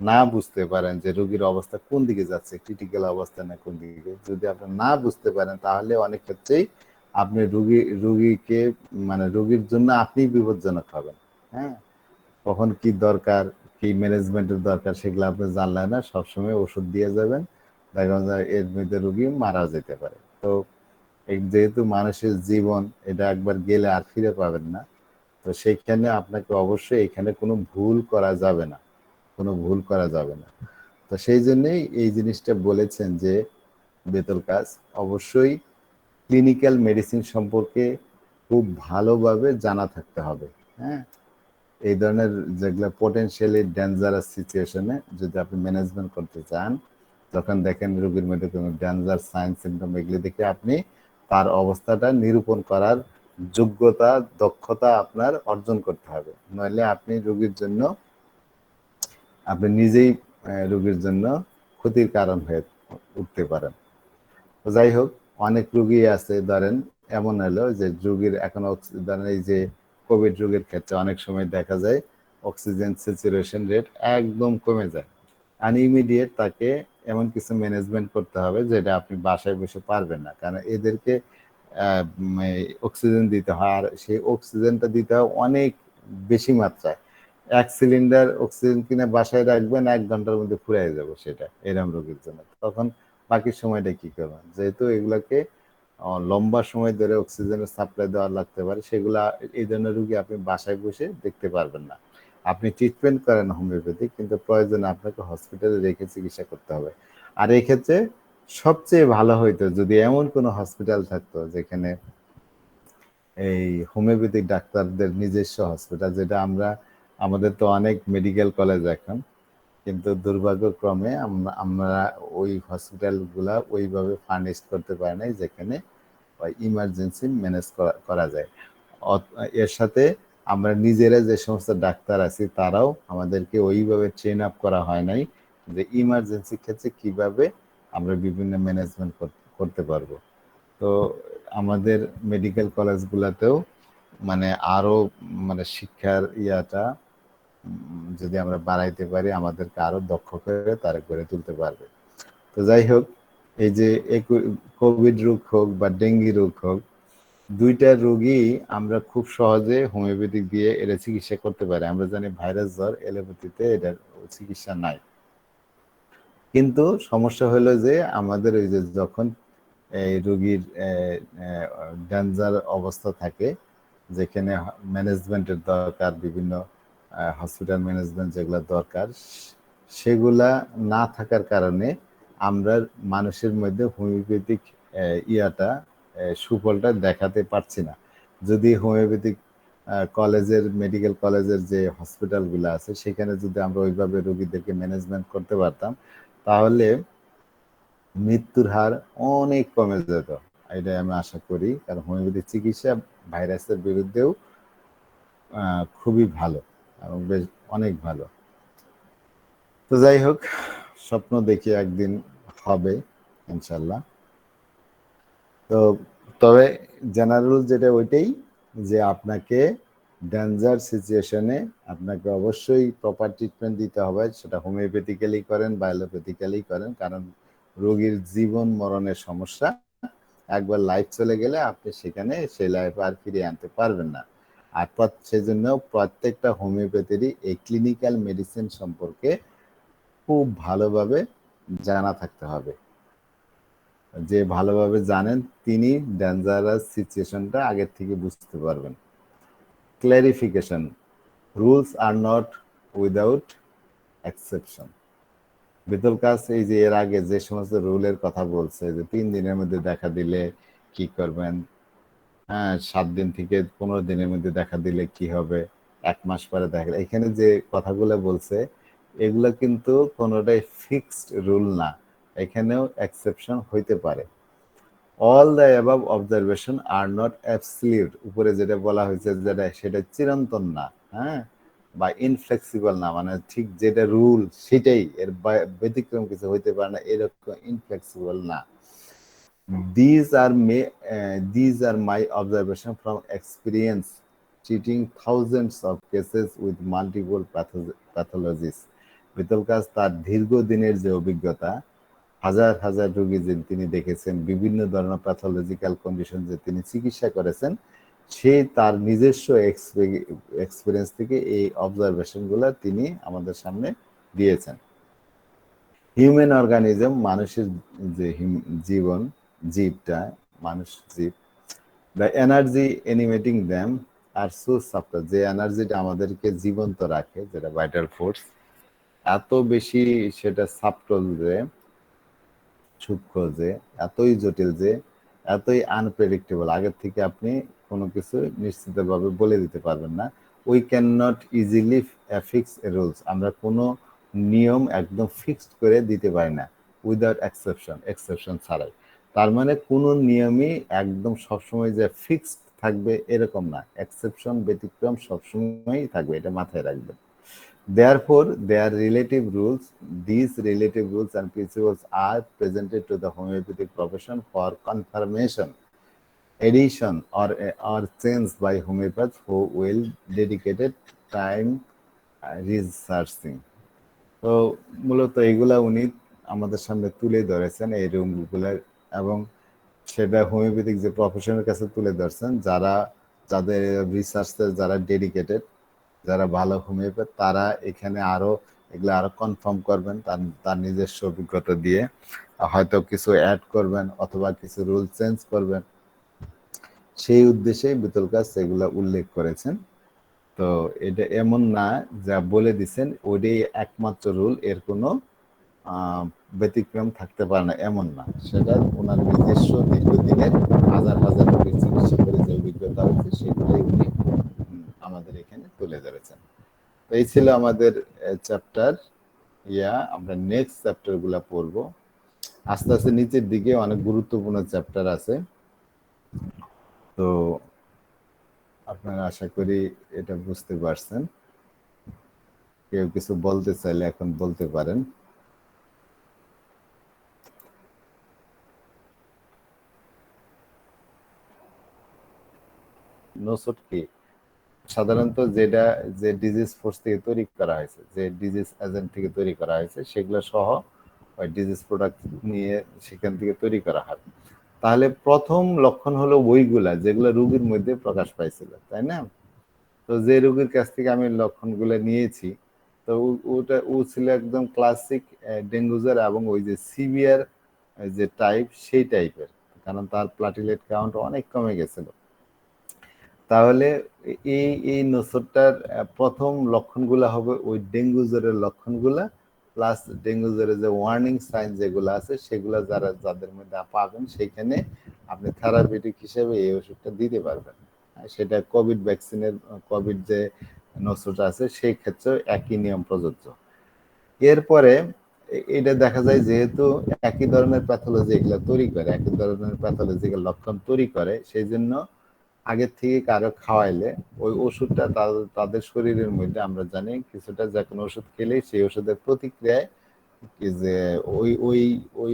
না বুঝতে পারেন যে রোগীর অবস্থা কোন দিকে যাচ্ছে, ক্রিটিক্যাল অবস্থা না কোন দিকে, যদি আপনি না বুঝতে পারেন তাহলে অনেক ক্ষেত্রেই আপনি রোগীকে মানে রোগীর জন্য আপনি বিপজ্জনক হবেন। হ্যাঁ, কখন কি দরকার, কি ম্যানেজমেন্টের দরকার সেগুলো আপনি জানলেন না, সবসময় ওষুধ দিয়ে যাবেন, দেখা যায় এর মধ্যে রোগী মারা যেতে পারে। তো যেহেতু মানুষের জীবন এটা একবার গেলে আর ফিরে পাবেন না, তো সেইখানে আপনাকে অবশ্যই এখানে কোনো ভুল করা যাবে না, কোনো ভুল করা যাবে না। তো সেই জন্যই এই জিনিসটা বলেছেন যে বেতল কাজ অবশ্যই ক্লিনিক্যাল মেডিসিন সম্পর্কে খুব ভালোভাবে জানা থাকতে হবে। হ্যাঁ, এই ধরনের যেগুলো পোটেনশিয়ালি ডেঞ্জারাস সিচুয়েশনে যদি আপনি ম্যানেজমেন্ট করতে চান, যখন দেখেন রোগীর মধ্যে কোনো ডেঞ্জার সাইন সিমটম, এগুলি দেখে আপনি তার অবস্থাটা নিরূপণ করার যোগ্যতা দক্ষতা আপনার অর্জন করতে হবে, নইলে আপনি রোগীর জন্য আপনি নিজেই রোগীর জন্য ক্ষতির কারণ হয়ে উঠতে পারেন। তো যাই হোক, অনেক রোগী আছে ধরেন এমন হলো যে রোগীর এখন ধরেন এই যে কোভিড রোগের ক্ষেত্রে অনেক সময় দেখা যায় অক্সিজেন স্যাচুরেশন রেট একদম কমে যায়, আর ইমিডিয়েট তাকে এমন কিছু ম্যানেজমেন্ট করতে হবে যেটা আপনি বাসায় বসে পারবেন না, কারণ এদেরকে অক্সিজেন দিতে হয়, আর সেই অক্সিজেনটা দিতে হয় অনেক বেশি মাত্রায়। এক সিলিন্ডার অক্সিজেন কিনে বাসায় রাখবেন, 1 ঘন্টার মধ্যে ফুরিয়ে যাবে সেটা এরম রোগীর জন্য। তখন বাকি সময়টা কি করবেন, যেহেতু এগুলাকে লম্বা সময় ধরে অক্সিজেনের সাপ্লাই দেওয়া লাগতে পারে, সেগুলা এই ধরনের রোগী আপনি বাসায় বসে দেখতে পারবেন না। আপনি ট্রিটমেন্ট করেন হোমিওপ্যাথি, কিন্তু প্রয়োজনে আপনাকে হসপিটালে রেখে চিকিৎসা করতে হবে। আর এই ক্ষেত্রে সবচেয়ে ভালো হইতো যদি এমন কোনো হসপিটাল থাকতো যেখানে এই হোমিওপ্যাথিক ডাক্তারদের নিজস্ব হসপিটাল, যেটা আমাদের তো অনেক মেডিকেল কলেজ এখন, কিন্তু দুর্ভাগ্যক্রমে আমরা ওই হসপিটালগুলা ওইভাবে ফার্নিশ করতে পারি নাই যেখানে ইমার্জেন্সি ম্যানেজ করা যায়। এর সাথে আমরা নিজেরা যে সমস্ত ডাক্তার আছি তারাও আমাদেরকে ওইভাবে ট্রেন আপ করা হয় নাই যে ইমার্জেন্সি ক্ষেত্রে কিভাবে আমরা বিভিন্ন ম্যানেজমেন্ট করতে পারবো। তো আমাদের মেডিকেল কলেজগুলোতেও মানে আরো মানে শিক্ষার ইয়াটা যদি আমরা বাড়াইতে পারি, আমাদেরকে আরো দক্ষ করে তারা গড়ে তুলতে পারবে। তো যাই হোক, এই যে কোভিড রোগ হোক বা ডেঙ্গি রোগ হোক, দুইটা রোগী আমরা খুব সহজে হোমিওপ্যাথিক দিয়ে এটা চিকিৎসা করতে পারি। আমরা জানি ভাইরাস জ্বর এলোপ্যাথিতে এটার চিকিৎসা নাই, কিন্তু সমস্যা হলো যে আমাদের ওই যে যখন এই রোগীর ডেঞ্জার অবস্থা থাকে, যেখানে ম্যানেজমেন্টের দরকার, বিভিন্ন হসপিটাল ম্যানেজমেন্ট যেগুলো দরকার, সেগুলা না থাকার কারণে আমরা মানুষের মধ্যে হোমিওপ্যাথিক ইয়াটা সুফলটা দেখাতে পারছি না। যদি হোমিওপ্যাথিক কলেজের মেডিকেল কলেজের যে হসপিটালগুলো আছে সেখানে যদি আমরা ওইভাবে রোগীদেরকে ম্যানেজমেন্ট করতে পারতাম, তাহলে মৃত্যুর হার অনেক কমে যেত। এটাই আমি আশা করি, কারণ হোমিওপ্যাথিক চিকিৎসা ভাইরাসের বিরুদ্ধেও খুবই ভালো এবং বেশ অনেক ভালো। তো যাই হোক, স্বপ্ন দেখি একদিন হবে ইনশাল্লাহ। তো তবে জেনারেল যেটা ওইটাই, যে আপনাকে ডেঞ্জার সিচুয়েশনে আপনাকে অবশ্যই প্রপার ট্রিটমেন্ট দিতে হবে, সেটা হোমিওপ্যাথিক্যালি করেন বা অ্যালোপ্যাথিক্যালি করেন, কারণ রোগীর জীবন মরণের সমস্যা, একবার লাইফ চলে গেলে আপনি সেখানে সেই লাইফ আর ফিরিয়ে আনতে পারবেন না। আর সেজন্য প্রত্যেকটা হোমিওপ্যাথিরই এই ক্লিনিক্যাল মেডিসিন সম্পর্কে খুব ভালোভাবে জানা থাকতে হবে। যে ভালোভাবে জানেন তিনি ডেঞ্জারাস সিচুয়েশনটা আগের থেকে বুঝতে পারবেন। Clarification, rules are not without exception. বিতল কাজ এই যে এর আগে যে সমস্ত রুলের কথা বলছে, যে 3 দিনের মধ্যে দেখা দিলে কি করবেন, হ্যাঁ 7 দিন থেকে 15 দিনের মধ্যে দেখা দিলে কি হবে, 1 মাস পরে দেখা, এখানে যে কথাগুলো বলছে এগুলো কিন্তু কোনোটাই ফিক্সড রুল না, এখানেও এক্সেপশন হইতে পারে। All the above observation are not absolute, উপরে যেটা বলা হয়েছে যেটা সেটা চিরন্তন না, হ্যাঁ, বা ইনফ্লেক্সিবল না, মানে ঠিক যেটা রুল সেটাই, এর ব্যতিক্রম কিছু হইতে পারে না, এরকম ইনফ্লেক্সিবল না। These are my observation from experience treating thousands of cases with multiple pathologies. বিতল কাজ তার দীর্ঘদিনের যে অভিজ্ঞতা, হাজার হাজার রোগী যে তিনি দেখেছেন, বিভিন্ন ধরনের প্যাথোলজিক্যাল কন্ডিশন যে তিনি চিকিৎসা করেছেন, সে তার নিজস্ব এক্সপিরিয়েন্স থেকে এই অবজারভেশনগুলো তিনি আমাদের সামনে দিয়েছেন। হিউম্যান অর্গানিজম, মানুষের যে জীবন, জীবটা, মানুষ জীব, the energy animating them are so softer, যে এনার্জিটা আমাদেরকে জীবন্ত রাখে, যেটা ভাইটাল ফোর্স, এত বেশি সেটা সাবটল, যে সূক্ষ্ম, যে এতই জটিল, যে এতই আনপ্রেডিক্টেবল, আগের থেকে আপনি কোনো কিছু নিশ্চিতভাবে বলে দিতে পারবেন না। We can not easily fix rules, আমরা কোনো নিয়ম একদম ফিক্সড করে দিতে পারি না, উইদাউট এক্সেপশন ছাড়াই। তার মানে কোনো নিয়মই একদম সবসময় যে ফিক্সড থাকবে এরকম না, এক্সেপশন, ব্যতিক্রম সবসময়ই থাকবে, এটা মাথায় রাখবেন। Therefore, their relative rules, these relative rules and principles are presented to the homeopathic profession for confirmation, addition, or change by homeopaths who will dedicated time researching. তো মূলত এগুলা উনি আমাদের সামনে তুলে ধরেছেন এই রুমগুলো, এবং সেটা হোমিওপ্যাথিক যে প্রফেশনের কাছে তুলে ধরছেন, যাদের রিসার্চে যারা ডেডিকেটেড, যারা ভালো হোমিওপ্যাথ, তারা এখানে আরো এগুলো আরো কনফার্ম করবেন তার নিজস্ব অভিজ্ঞতা দিয়ে, হয়তো কিছু অ্যাড করবেন অথবা কিছু রুল চেঞ্জ করবেন, সেই উদ্দেশ্যে বিতল কাজ এগুলো উল্লেখ করেছেন। তো এটা এমন না যা বলে দিচ্ছেন ওইটাই একমাত্র রুল, এর কোনো ব্যতিক্রম থাকতে পারে না এমন না, সেটা ওনার নিজস্ব দীর্ঘদিনের হাজার হাজার রোগীর চিকিৎসা করে যে অভিজ্ঞতা হচ্ছে সেগুলোই উনি আমাদের এখানে তুলে ধরেছেন। তো এই ছিল আমাদের চ্যাপ্টার আমরা নেক্সট চ্যাপ্টার গুলা পড়বো আস্তে আস্তে। নিচের দিকে অনেক গুরুত্বপূর্ণ চ্যাপ্টার আছে, তো আপনারা আশা করি এটা বুঝতে পারছেন। কেউ কিছু বলতে চাইলে এখন বলতে পারেন। নোসট কি সাধারণত যেটা যে ডিজিজ ফোর্স থেকে তৈরি করা হয়েছে, যে ডিজিজ এজেন্ট থেকে তৈরি করা হয়েছে সেগুলো সহ ওই ডিজিজ প্রোডাক্ট নিয়ে সেখান থেকে তৈরি করা হয়। তাহলে প্রথম লক্ষণ হলো ওইগুলা যেগুলো রোগীর মধ্যে প্রকাশ পাইছিল, তাই না? তো যে রোগীর কাছ থেকে আমি লক্ষণগুলো নিয়েছি, তো ওটা ও ছিল একদম ক্লাসিক ডেঙ্গু জ্বর এবং ওই যে সিভিয়ার যে টাইপ সেই টাইপের, কারণ তার প্লাটিলেট কাউন্ট অনেক কমে গেছিল। তাহলে এই এই নসরটার প্রথম লক্ষণগুলো হবে ওই ডেঙ্গু জ্বরের লক্ষণগুলা, প্লাস ডেঙ্গু জ্বরের যে ওয়ার্নিং সাইন যেগুলো আছে সেগুলো যাদের মধ্যে পাবেন সেখানে আপনি থেরাপিউটিক হিসেবে এই ওষুধটা দিতে পারবেন। সেটা কোভিড ভ্যাকসিনের কোভিড যে নসরটা আছে সেই ক্ষেত্রেও একই নিয়ম প্রযোজ্য। এরপরে এটা দেখা যায় যেহেতু একই ধরনের প্যাথোলজি এগুলো তৈরি করে, একই ধরনের প্যাথোলজিক্যাল লক্ষণ তৈরি করে, সেই জন্য আগের থেকে কারো খাওয়াইলে ওই ওষুধটা তাদের শরীরের মধ্যে আমরা জানি কিছুটা যে কোনো ওষুধ খেলেই সেই ওষুধের প্রতিক্রিয়ায় যে ওই ওই ওই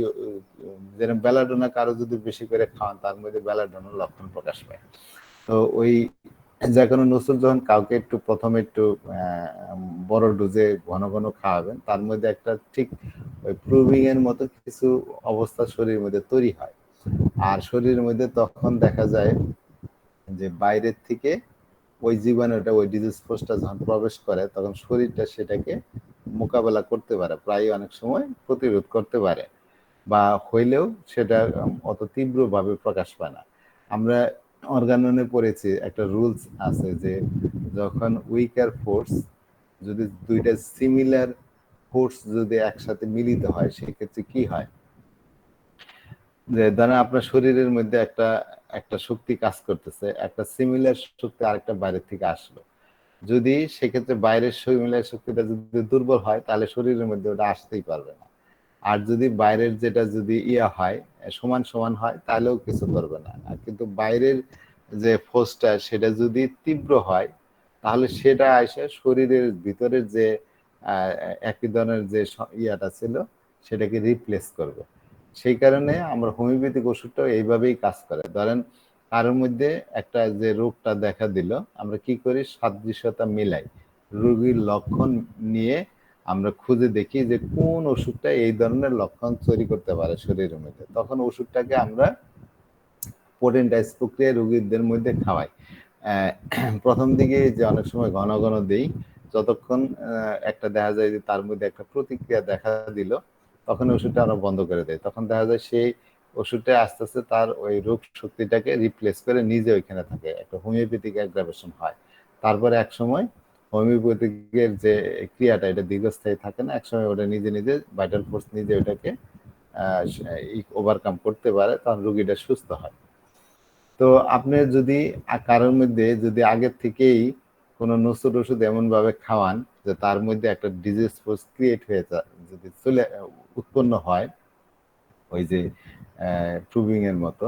যেরকম বেলাডোনা কারো যদি বেশি করে খাওয়ান তার মধ্যে বেলাডোনার লক্ষণ প্রকাশ পায়। তো ওই যে কোনো নসুল যখন কাউকে একটু প্রথমে একটু বড় ডোজে ঘন ঘন খাওয়াবেন, তার মধ্যে একটা ঠিক ওই প্রুভিং এর মতো কিছু অবস্থা শরীরের মধ্যে তৈরি হয়। আর শরীরের মধ্যে তখন দেখা যায় যে বাইরের থেকে ওই জীবাণুটা ওই ডিজিজ ফোর্সটা যখন প্রবেশ করে তখন শরীরটা সেটাকে মোকাবেলা করতে পারে, প্রায় অনেক সময় প্রতিরোধ করতে পারে, বা হইলেও সেটা অত তীব্রভাবে প্রকাশ পায় না। আমরা অর্গাননে পড়েছি একটা রুলস আছে যে যখন উইকার ফোর্স যদি দুইটা সিমিলার ফোর্স যদি একসাথে মিলিত হয় সেক্ষেত্রে কি হয়, যে ধরেন আপনার শরীরের মধ্যে একটা একটা শক্তি কাজ করতেছে, একটা সিমিলার শক্তি আরেকটা বাইরের থেকে আসলো, যদি সেক্ষেত্রে বাইরের সিমিলার শক্তিটা যদি দুর্বল হয় তাহলে শরীরের মধ্যে ওটা আসতেই পারবে না। আর যদি বাইরের যেটা যদি হয় সমান সমান হয় তাহলেও কিছু করবে না। আর কিন্তু বাইরের যে ফোর্সটা সেটা যদি তীব্র হয় তাহলে সেটা এসে শরীরের ভিতরের যে একই ধরনের যে ইয়াটা ছিল সেটাকে রিপ্লেস করবে। সেই কারণে আমরা হোমিওপ্যাথিক ওষুধটাও এইভাবেই কাজ করে। ধরেন কারোর মধ্যে একটা যে রোগটা দেখা দিল, আমরা কি করি সাদৃশ্যতা মিলাই রোগীর লক্ষণ নিয়ে আমরা খুঁজে দেখি যে কোন ওষুধটা এই ধরনের লক্ষণ তৈরি করতে পারে শরীরের মধ্যে, তখন ওষুধটাকে আমরা পোটেন্টাইজ প্রক্রিয়ায় রোগীদের মধ্যে খাওয়াই। প্রথম দিকে যে অনেক সময় ঘন ঘন দেই, যতক্ষণ একটা দেখা যায় যে তার মধ্যে একটা প্রতিক্রিয়া দেখা দিল তখন ওষুধটা আমরা বন্ধ করে দেয়, তখন দেখা যায় সেই ওষুধটা আস্তে আস্তে তার ওই রোগ শক্তিটাকে রিপ্লেস করে নিজে ওইখানে থাকে, একটা হোমিওপ্যাথিক অ্যাগ্রাভেশন হয়। তারপরে এক সময় হোমিওপ্যাথিকের যে ক্রিয়াটা এটা দীর্ঘস্থায়ী থাকে না, একসময় ওটা নিজে নিজে ভাইটাল ফোর্স নিজে ওটাকে ওভারকাম করতে পারে, তখন রোগীটা সুস্থ হয়। তো আপনি যদি কারোর মধ্যে যদি আগের থেকেই কোনো নসুর ওষুধ এমন ভাবে খাওয়ান যে তার মধ্যে একটা ডিজিজ ফোর্স ক্রিয়েট হয়ে যদি উৎপন্ন হয় ওই যে প্রুভিং এর মতো,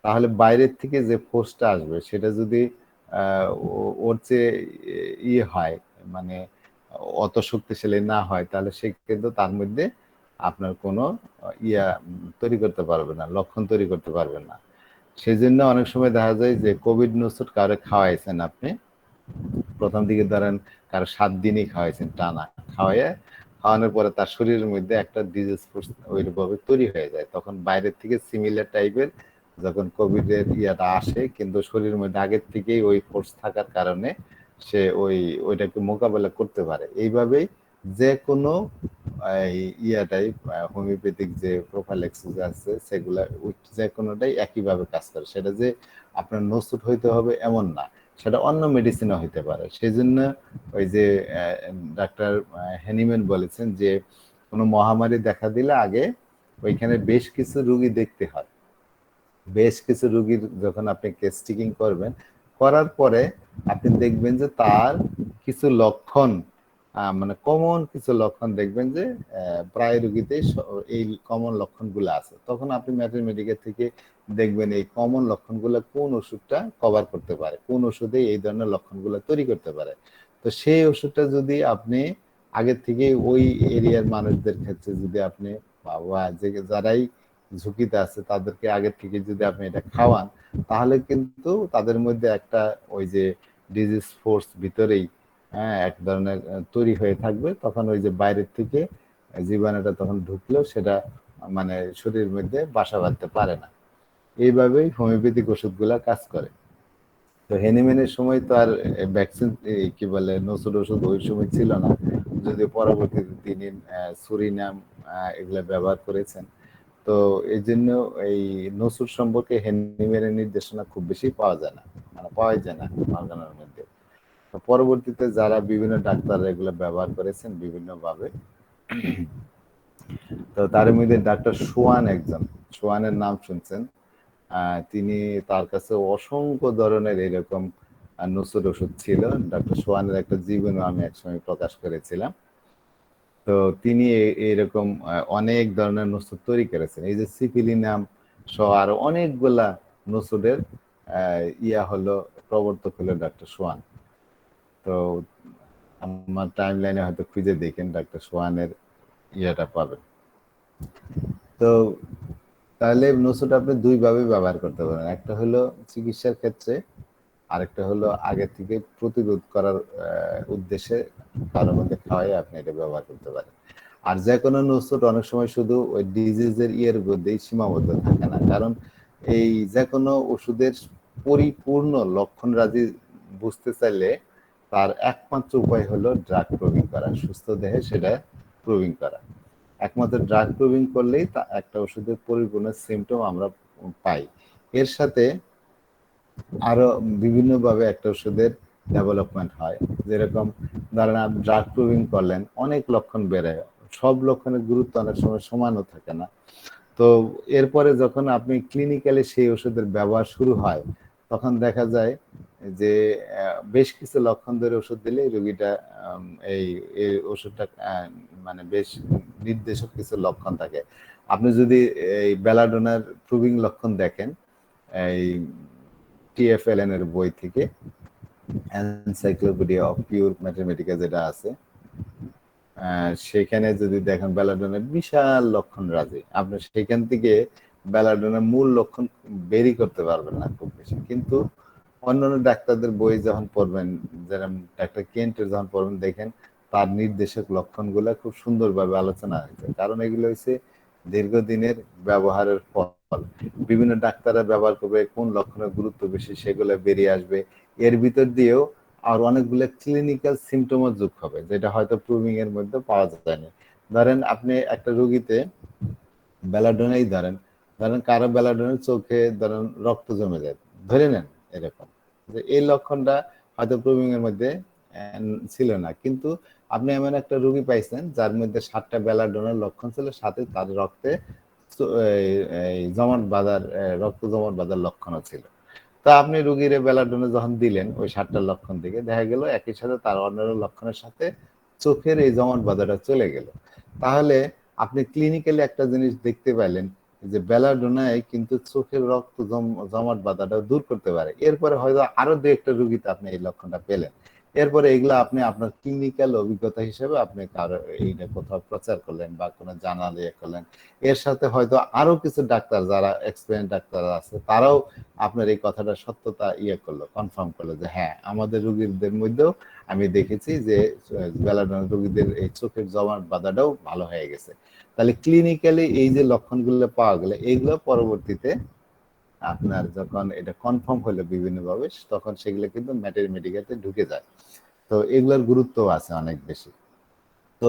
তাহলে বাইরের থেকে যে ফোর্সটা আসবে সেটা যদি ওর চেয়ে হয় মানে অত শক্তিশালী না হয় তাহলে সে কিন্তু তার মধ্যে আপনার কোনো তৈরি করতে পারবে না, লক্ষণ তৈরি করতে পারবে না। সেই জন্য অনেক সময় দেখা যায় যে কোভিড নসুট কারো খাওয়াইছেন আপনি, প্রথম দিকে ধরেন কারো 7 দিনই খাওয়াইছেন টানা, খাওয়ানোর পরে তার শরীরের মধ্যে একটা ডিজিজ ফোর্স ওইভাবে তৈরি হয়ে যায়, তখন বাইরের থেকে সিমিলার টাইপের যখন কোভিডের আসে কিন্তু শরীরের মধ্যে আগের থেকেই ওই ফোর্স থাকার কারণে সে ওইটাকে মোকাবেলা করতে পারে। এইভাবেই যে কোনো হোমিওপ্যাথিক যে প্রোফাইল্যাক্সিস আছে সেগুলা যে কোনোটাই একইভাবে কাজ করে, সেটা যে আপনার নসুট হইতে হবে এমন না, সেটা অন্য মেডিসিনও হইতে পারে। সেই জন্য ওই যে ডাক্তার হ্যানিম্যান বলেছেন যে কোনো মহামারী দেখা দিলে আগে ওইখানে বেশ কিছু রোগী দেখতে হয়। বেশ কিছু রোগীর যখন আপনি কেস টেকিং করবেন, করার পরে আপনি দেখবেন যে তার কিছু লক্ষণ, মানে কমন কিছু লক্ষণ দেখবেন যে প্রায় রোগীতে এই কমন লক্ষণগুলো আছে। তখন আপনি ম্যাথমেটিক্যাল থেকে দেখবেন এই কমন লক্ষণগুলো কোন ওষুধটা কভার করতে পারে, কোন ওষুধে এই ধরনের লক্ষণগুলো তৈরি করতে পারে। তো সেই ওষুধটা যদি আপনি আগে থেকে ওই এরিয়ার মানুষদের ক্ষেত্রে যদি আপনি বা যারাই ঝুঁকিতে আছে তাদেরকে আগে থেকে যদি আপনি এটা খাওয়ান, তাহলে কিন্তু তাদের মধ্যে একটা ওই যে ডিজিজ ফোর্স ভিতরেই এক ধরনের তৈরি হয়ে থাকবে। তখন ওই যে বাইরের থেকে জীবাণুটা তখন ঢুকলেও সেটা মানে শরীরের মধ্যে বাসা বাঁধতে পারে না। এইভাবেই হোমিওপ্যাথিক ওষুধগুলা কাজ করে। তো হেনিম্যানের সময় তো আর ভ্যাকসিন কি বলে নসুর ওষুধ ওই সময় ছিল না, যদিও পরবর্তীতে তিনি সুরিনাম এগুলা ব্যবহার করেছেন। তো এই জন্য এই নসুর সম্পর্কে হেনিম্যানের নির্দেশনা খুব বেশি পাওয়া যায় না, মানে পাওয়া যায় না অর্গানের মধ্যে। তো পরবর্তীতে যারা বিভিন্ন ডাক্তার এগুলো ব্যবহার করেছেন বিভিন্ন ভাবে, তো তার মধ্যে ডাক্তার সোয়ান একজন, সোয়ানের নাম শুনছেন। তিনি, তার কাছে অসংখ্য ধরনের এরকম নসুর ওষুধ ছিল। ডক্টর সোয়ানের একটা জীবনও আমি একসময় প্রকাশ করেছিলাম। তো তিনি এরকম অনেক ধরনের নসুর তৈরি করেছেন। এই যে সিপিলিনাম সহ আরো অনেকগুলা নসুরের ইয়া হলো, প্রবর্তক হলো ডক্টর সোয়ান। তো আমার টাইম লাইনে হয়তো খুঁজে দেখেন ডক্টর সোয়ানের ইয়েটা পাবেন। তো তাহলে নসুটা আপনি দুই ভাবে ব্যবহার করতে পারেন, একটা হলো চিকিৎসার ক্ষেত্রে, আরেকটা হলো আগে থেকে প্রতিরোধ করার উদ্দেশ্যে কারোর মধ্যে খাওয়াই আপনি এটা ব্যবহার করতে পারেন। আর যে কোনো নসুট অনেক সময় শুধু ওই ডিজিজের ইয়ের মধ্যেই সীমাবদ্ধ থাকে না, কারণ এই যে কোনো ওষুধের পরিপূর্ণ লক্ষণরাজি বুঝতে চাইলে তার একমাত্র উপায় হলো ড্রাগ প্রবিং করা, সুস্থ দেহে সেটা প্রবিং করা। একমাত্র ড্রাগ প্রবিং করলেই তা একটা ওষুধের পরিপূর্ণ সিমটম আমরা পাই। এর সাথে আরো বিভিন্নভাবে একটা ওষুধের ডেভেলপমেন্ট হয়। যেরকম ধরেন আপনি ড্রাগ প্রুভিং করলেন, অনেক লক্ষণ বেড়ে, সব লক্ষণের গুরুত্ব অনেক সময় সমানও থাকে না। তো এরপরে যখন আপনি ক্লিনিক্যালি সেই ওষুধের ব্যবহার শুরু হয়, তখন দেখা যায় যে বেশ কিছু লক্ষণ ধরে ওষুধ দিলে রোগীটা এই এই ওষুধটা মানে বেশ নির্দেশক কিছু লক্ষণ থাকে। আপনি যদি এই বেলাডোনার প্রুভিং লক্ষণ দেখেন, এই TFLN এর বই থেকে, এনসাইক্লোপিডিয়া অফ পিওর ম্যাথমেটিক্যাল যেটা আছে, সেখানে যদি দেখেন বেলাডোনার বিশাল লক্ষণ রাজি, আপনি সেখান থেকে বেলাডোনার মূল লক্ষণ বেরি করতে পারবেন না খুব বেশি। কিন্তু অন্যান্য ডাক্তারদের বই যখন পড়বেন, যেরকম ডাক্তার কেন্টের যখন পড়বেন, দেখেন তার নির্দেশক লক্ষণগুলো খুব সুন্দরভাবে আলোচনা হয়েছে, কারণ এগুলো হচ্ছে দীর্ঘদিনের ব্যবহারের ফল। বিভিন্ন ডাক্তাররা ব্যবহার করবে, কোন লক্ষণের গুরুত্ব বেশি সেগুলো বেরিয়ে আসবে। এর ভিতর দিয়েও আর অনেকগুলো ক্লিনিক্যাল সিমটমও যোগ হবে, যেটা হয়তো প্রুভিং এর মধ্যে পাওয়া যায় না। ধরেন আপনি একটা রোগীতে বেলাডোনাই ধরেন, ধরেন কারো বেলাডোনের চোখে ধরেন রক্ত জমে যায়, ধরে নেন এরকম, যে এই লক্ষণটা হয়তো প্রুভিং এর মধ্যে ছিল না, কিন্তু আপনি এমন একটা রোগী পাইছেন যার মধ্যে 7টা বেলাডোনার লক্ষণ ছিল, সাথে তার রক্তে জমাট বাঁধার, রক্ত জমাট বাঁধার লক্ষণও ছিল। তা আপনি রোগীর বেলাডোনা যখন দিলেন ওই 7টা লক্ষণ থেকে, দেখা গেল একই সাথে তার অন্যান্য লক্ষণের সাথে চোখের এই জমাট বাঁধাটা চলে গেল। তাহলে আপনি ক্লিনিক্যালি একটা জিনিস দেখতে পাইলেন যে বেলাডোনায় কিন্তু চোখের রক্ত জমাট বাঁধাটা দূর করতে পারে। এরপরে হয়তো আরো দু একটা রোগীতে আপনি এই লক্ষণটা পেলেন। এরপরে এগুলো আপনি আপনার ক্লিনিক্যাল অভিজ্ঞতা হিসেবে আপনি কারো এইটা কোথাও প্রচার করলেন বা কোনো জানালে করলেন। এর সাথে হয়তো আরো কিছু ডাক্তার যারা এক্সপেরিয়েন্স ডাক্তার আছে, তারাও আপনার এই কথাটা সত্যতা করলো, কনফার্ম করলো যে হ্যাঁ, আমাদের রোগীদের মধ্যেও আমি দেখেছি যে বেলাডোনা রোগীদের এই চোখের জমাট বাঁধাটাও ভালো হয়ে গেছে। তাহলে ক্লিনিক্যালি এই যে লক্ষণগুলো পাওয়া গেলে, এইগুলো পরবর্তীতে আপনার যখন এটা কনফার্ম হলো বিভিন্নভাবে, তখন সেগুলো কিন্তু ম্যাথমেটিক্যাতে ঢুকে যায়। তো এগুলোর গুরুত্ব আছে অনেক বেশি। তো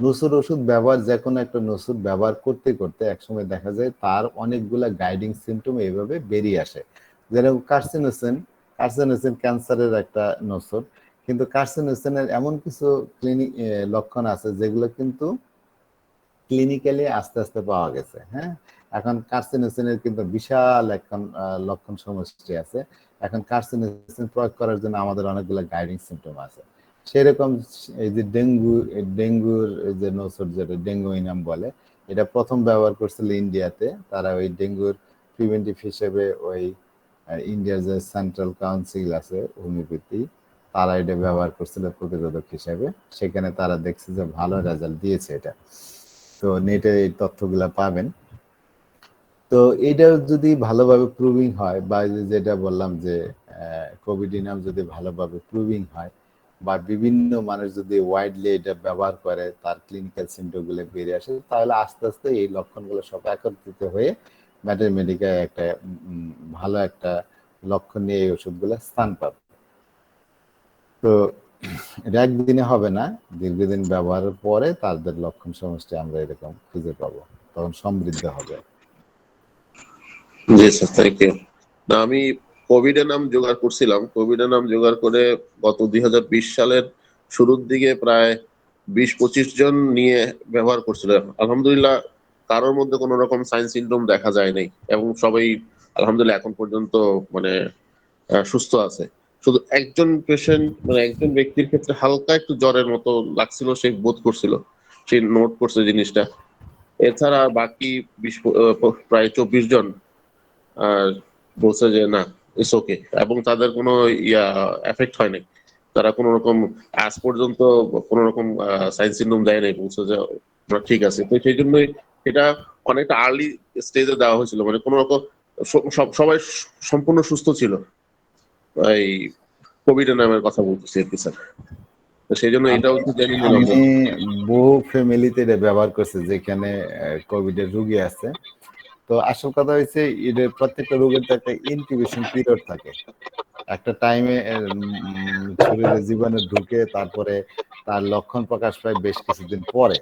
নসুর ওষুধ ব্যবহার, যে কোনো একটা নসুর ব্যবহার করতে করতে একসময় দেখা যায় তার অনেকগুলা গাইডিং সিমটম এইভাবে বেরিয়ে আসে। যেরকম কার্সিনোসিন ক্যান্সারের একটা নসুর, কিন্তু কার্সিনোসিনের এমন কিছু ক্লিনিক লক্ষণ আছে যেগুলো কিন্তু ক্লিনিক্যালি আস্তে আস্তে পাওয়া গেছে। হ্যাঁ, এখন কার্সিনোসিনের কিন্তু বিশাল এখন লক্ষণ সমষ্টি আছে। এখন কার্সিনোসিন প্রয়োগ করার জন্য আমাদের অনেকগুলো গাইডিং সিম্পটম আছে। সেরকম এই যে ডেঙ্গুর এই যে নোসর যেটা ডেঙ্গুইনাম বলে, এটা প্রথম ব্যবহার করছিল ইন্ডিয়াতে। তারা ওই ডেঙ্গুর প্রিভেন্টিভ হিসেবে ওই ইন্ডিয়ার যে সেন্ট্রাল কাউন্সিল আছে হোমিওপ্যাথি, তারা এটা ব্যবহার করছিল প্রতিরোধক হিসেবে। সেখানে তারা দেখছে যে ভালো রেজাল্ট দিয়েছে এটা। তো নেটে এই তথ্যগুলা পাবেন। তো এটা যদি ভালোভাবে প্রুভিং হয়, বা যেটা বললাম যে কোভিডিনাম যদি ভালোভাবে প্রুভিং হয়, বা বিভিন্ন মানুষ যদি ওয়াইডলি এটা ব্যবহার করে, তার ক্লিনিক্যাল সিমটমগুলো বেরিয়ে আসে, তাহলে আস্তে আস্তে এই লক্ষণগুলো সব একত্রিত হয়ে ম্যাটারমেডিকায় একটা ভালো একটা লক্ষণ নিয়ে এই ওষুধগুলো স্থান পাবে। তো এটা একদিনে হবে না, দীর্ঘদিন ব্যবহারের পরে তাদের লক্ষণ সমষ্টি আমরা এরকম খুঁজে পাবো, তখন সমৃদ্ধ হবে। জি স্যার, থ্যাংক ইউ। না, আমি কোভিড এর নাম জোগাড় করছিলাম। কোভিড এর নাম জোগাড় করে গত 2020 সালের শুরুর দিকে প্রায় 20-25 জন নিয়ে ব্যবহার করছিল। আলহামদুলিল্লাহ কারোর মধ্যে কোনো রকম সাইন সিনড্রোম দেখা যায় নাই, এবং সবাই আলহামদুলিল্লাহ এখন পর্যন্ত মানে সুস্থ আছে। শুধু একজন পেশেন্ট, মানে একজন ব্যক্তির ক্ষেত্রে হালকা একটু জ্বরের মতো লাগছিল, সে বোধ করছিল, সে নোট করছে জিনিসটা। এছাড়া বাকি প্রায় 24 জন আর বলছে যে না, ইটস ওকে, এবং তাদের কোনো এফেক্ট হয় নাই। তারা কোনো রকম আজ পর্যন্ত কোনো রকম সাইন সিনড্রোম দেয় নাই, বলছে যে আমরা ঠিক আছে। তো সেই জন্যই এটা অনেকটা আর্লি স্টেজে দেওয়া হয়েছিল, মানে কোনো রকম সবাই সম্পূর্ণ সুস্থ ছিল। এই কোভিড এর নামের কথা বলতেছি আর কি স্যার। তো সেই জন্য আমি এটাও একটু জেনে নিলাম। আমি বহু ফ্যামিলিতে এটা ব্যবহার করছি যেখানে কোভিড এর রোগী আছে। তো আসল কথা হচ্ছে এদের প্রত্যেকটা রোগের তো একটা ইনকিউবেশন পিরিয়ড থাকে। একটা টাইমে শরীরে জীবাণু ঢুকে তারপরে তার লক্ষণ প্রকাশ পায় বেশ কিছুদিন পরে।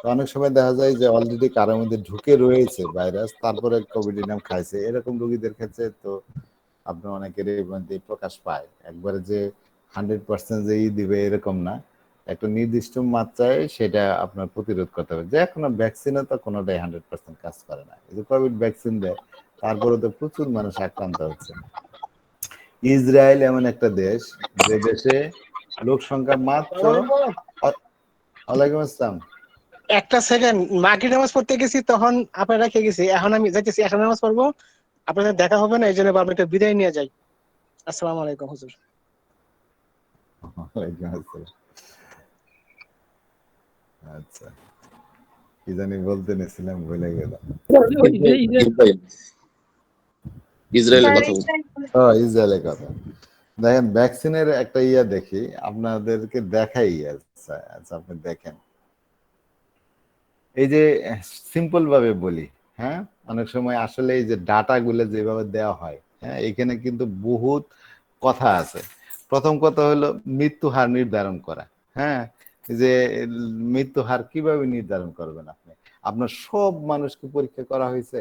তো অনেক সময় দেখা যায় যে অলরেডি কারোর মধ্যে ঢুকে রয়েছে ভাইরাস, তারপরে কোভিড নাম খাইছে। এরকম রোগীদের ক্ষেত্রে তো আপনার অনেকেরই মধ্যে প্রকাশ পায়। একবারে যে 100% যেই দিবে এরকম না, একটা নির্দিষ্ট মাত্রায় সেটা আপনার প্রতিরোধ করতে হবে। যে কোনো ভ্যাকসিনও তো কোনোটাই 100% কাজ করে না। এই যে কোভিড ভ্যাকসিন দেয়, তারপরে তো প্রচুর মানুষ আক্রান্ত হচ্ছে। ইসরায়েল এমন একটা দেশ, যে দেশে লোক সংখ্যা মাত্র ওয়ালাইকুম আসসালাম। একটা সেকেন্ড, মাগরিব নামাজ পড়তে গেছি, তখন আপনারা রেখে গেছি। এখন আমি যাইতেছি, এখন নামাজ পড়বো, আপনাদের দেখা হবে না, এই জন্য বাবা একটা বিদায় নিয়ে যাই। আসসালামু আলাইকুম হুজুর। ওয়ালাইকুম আসসালাম। আচ্ছা, কি জানি বলতে নিছিলাম, ভুলে গেলাম। ইসরায়েলের কথা বলছি। ইসরায়েলের কথা দেখেন, ভ্যাকসিনের একটা দেখি, আপনাদেরকে দেখাই। আচ্ছা আচ্ছা, আপনি দেখেন, এই যে সিম্পল ভাবে বলি, হ্যাঁ, অনেক সময় আসলে এই যে ডাটা গুলো যেভাবে দেওয়া হয়, হ্যাঁ, এখানে কিন্তু বহুত কথা আছে। প্রথম কথা হলো মৃত্যু হার নির্ধারণ করা। হ্যাঁ, যে মৃত্যু হার কিভাবে নির্ধারণ করবেন আপনি? আপনার সব মানুষকে পরীক্ষা করা হয়েছে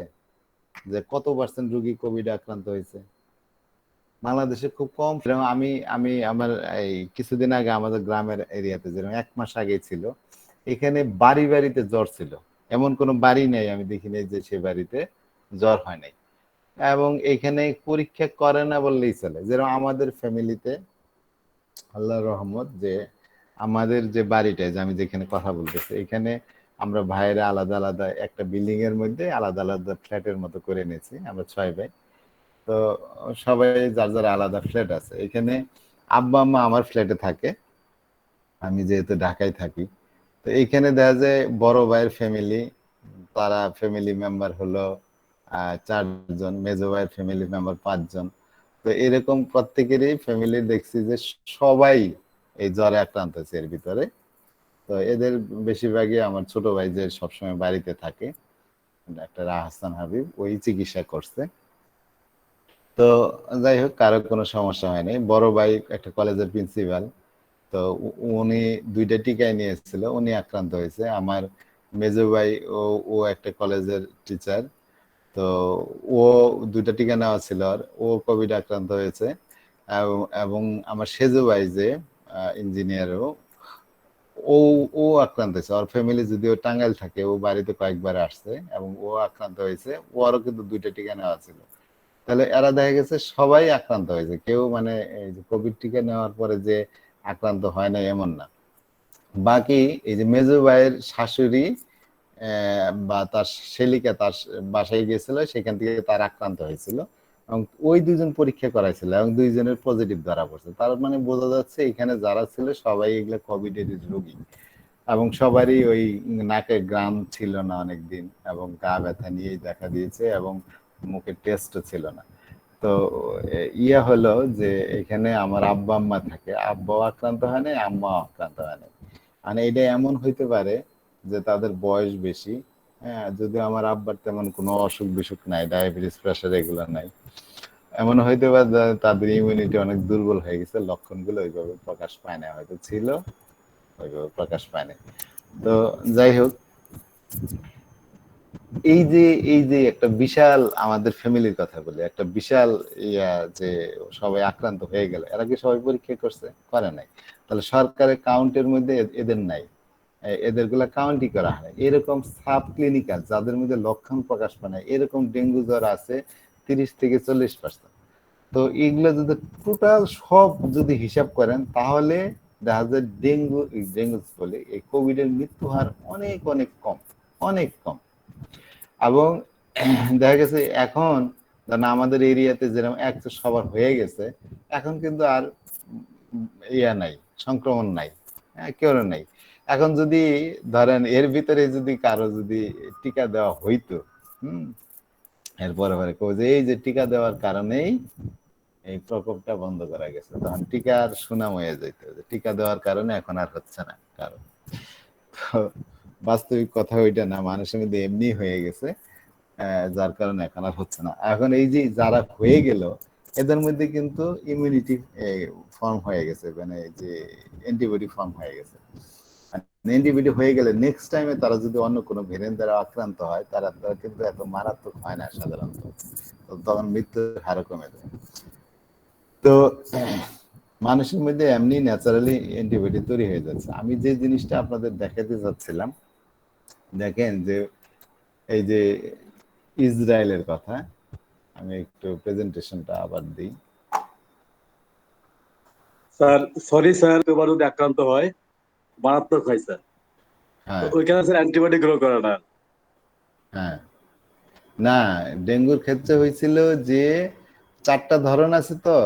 যে কত পার্সেন্ট রোগী কোভিড আক্রান্ত হয়েছে? বাংলাদেশে খুব কম। আমি আমি আমার এই কিছুদিন আগে আমাদের গ্রামের এরিয়াতে, যেরকম 1 মাস আগে ছিল, এখানে বাড়ি বাড়িতে জ্বর ছিল। এমন কোনো বাড়ি নেই আমি দেখিনি যে সে বাড়িতে জ্বর হয় নাই। এবং এখানে পরীক্ষা করে না বললেই চলে। যেরকম আমাদের ফ্যামিলিতে আল্লাহর রহমত, যে আমাদের যে বাড়িটা, যে আমি যেখানে কথা বলতেছি, এখানে আমরা ভাইয়েরা আলাদা আলাদা একটা বিল্ডিং এর মধ্যে আলাদা আলাদা ফ্ল্যাটের মতো করে নিয়েছি, আমরা 6 ভাই। তো সবাই যার যার আলাদা ফ্ল্যাট আছে। এখানে আব্বা আম্মা আমার ফ্ল্যাটে থাকে, আমি যেহেতু ঢাকায় থাকি। তো এইখানে দেখা যায় বড় ভাইয়ের ফ্যামিলি, তারা ফ্যামিলি মেম্বার হলো 4 জন, মেজো ভাইয়ের ফ্যামিলি মেম্বার 5 জন। তো এরকম প্রত্যেকেরই ফ্যামিলি দেখছি যে সবাই এই জ্বরে আক্রান্ত হয়েছে এর ভিতরে। তো এদের বেশিরভাগই আমার ছোট ভাই, যে সবসময় বাড়িতে থাকে, ডাক্তার আহসান হাবিব, ওই চিকিৎসা করছে। তো যাই হোক, কারো কোনো সমস্যা হয়নি। বড় ভাই একটা কলেজের প্রিন্সিপাল, তো উনি 2টা টিকায় নিয়েছিল, উনি আক্রান্ত হয়েছে। আমার মেজো ভাই, ও ও একটা কলেজের টিচার, তো ও 2টা টিকা নেওয়া ছিল, আর ও কোভিড আক্রান্ত হয়েছে। এবং আমার সেজো ভাই যে ইঞ্জিনিয়ারও, ও ও আক্রান্ত হয়েছে, ওর ফ্যামিলি যদিও টাঙ্গাইল থাকে, ও বাড়িতে কয়েকবার আসছে এবং ও আক্রান্ত হয়েছে, ওরও কিন্তু 2টা টিকা নেওয়া ছিল। তাহলে এরা দেখা গেছে সবাই আক্রান্ত হয়েছে, কেউ মানে এই যে কোভিড টিকা নেওয়ার পরে যে আক্রান্ত হয় না এমন না। বাকি এই যে মেজো ভাইয়ের শাশুড়ি বা তার শেলিকা তার বাসায় গিয়েছিল, সেখান থেকে তার আক্রান্ত হয়েছিল এবং ওই 2জন পরীক্ষা করাইছিল এবং 2জনের পজিটিভ ধরা পড়ছে। তার মানে বোঝা যাচ্ছে এখানে যারা ছিল সবাই এগুলো কোভিড এর রোগী এবং সবারই ওই নাকে গ্রাম ছিল না অনেকদিন এবং গা ব্যথা নিয়েই দেখা দিয়েছে এবং মুখে টেস্টও ছিল না। তো ইয়া হলো যে এখানে আমার আব্বা আম্মা থাকে, আব্বাও আক্রান্ত হয় নাই, আম্মাও আক্রান্ত হয় নাই। মানে এটা এমন হইতে পারে যে তাদের বয়স বেশি, হ্যাঁ, যদি আমার আব্বার তেমন কোনো অসুখ বিসুখ নাই, ডায়াবেটিস প্রেশার এগুলো নাই, এমন হইতে পারে যে তাদের ইমিউনিটি অনেক দুর্বল হয়ে গেছে, লক্ষণগুলো ওইভাবে প্রকাশ পায় না, হয়তো ছিল ওইভাবে প্রকাশ পায় না। তো যাই হোক, এই যে একটা বিশাল আমাদের ফ্যামিলির কথা বলি, একটা বিশাল ইয়া যে সবাই আক্রান্ত হয়ে গেল, এরা কি সবাই পরীক্ষা করছে? করে নাই। তাহলে সরকারের কাউন্টের মধ্যে এদের নাই, এদের গুলা কাউন্টই করা হয়। এরকম সাব ক্লিনিক্যাল যাদের মধ্যে লক্ষণ প্রকাশ পায় না, এরকম ডেঙ্গু জ্বর আছে 30 থেকে 40%। তো এগুলো যদি টোটাল সব যদি হিসাব করেন তাহলে দেখা যায় ডেঙ্গু বলে এই কোভিড এর মৃত্যু হার অনেক অনেক কম, অনেক কম। এবং দেখা গেছে এখন ধরেন আমাদের এরিয়াতে যেরকম একশো সবার হয়ে গেছে, এখন কিন্তু আর ইয়া নাই, সংক্রমণ নাই, হ্যাঁ, কেউ নাই। এখন যদি ধরেন এর ভিতরে যদি কারো যদি টিকা দেওয়া হইতো, এরপরে যে এই যে টিকা দেওয়ার কারণেই এই প্রকোপটা বন্ধ করা গেছে, তখন টিকার সুনাম হয়ে যেত, যে টিকা দেওয়ার কারণে এখন আর হচ্ছে না কারণ। তো বাস্তবিক কথা ওইটা না, মানুষের মধ্যে এমনি হয়ে গেছে, যার কারণে এখন আর হচ্ছে না। এখন এই যে যারা হয়ে গেল এদের মধ্যে কিন্তু ইমিউনিটি ফর্ম হয়ে গেছে, মানে যে অ্যান্টিবডি ফর্ম হয়ে গেছে। অ্যান্টিবডি হয়ে গেলে নেক্সট টাইমে তারা যদি অন্য কোনো ভেরিয়েন্ট দ্বারা আক্রান্ত হয়, তারা কিন্তু এত মারাত্মক হয় না সাধারণত, তখন মৃত্যুর হারও কমে যায়। তো মানুষের মধ্যে এমনি ন্যাচারালি অ্যান্টিবডি তৈরি হয়ে যাচ্ছে। আমি যে জিনিসটা আপনাদের দেখাতে চাচ্ছিলাম, দেখেন যে এই যে ইসরায়েলের কথা, আমি একটু প্রেজেন্টেশনটা আবার দিই। স্যার সরি স্যার, এবার যদি আক্রান্ত হয় মারাত্মক হয় স্যার, হ্যাঁ ওইখানে স্যার অ্যান্টিবায়োটিক গ্রো করে না। হ্যাঁ, না, ডেঙ্গুর ক্ষেত্রে হয়েছিল যে 4টা ধরন আছে, তো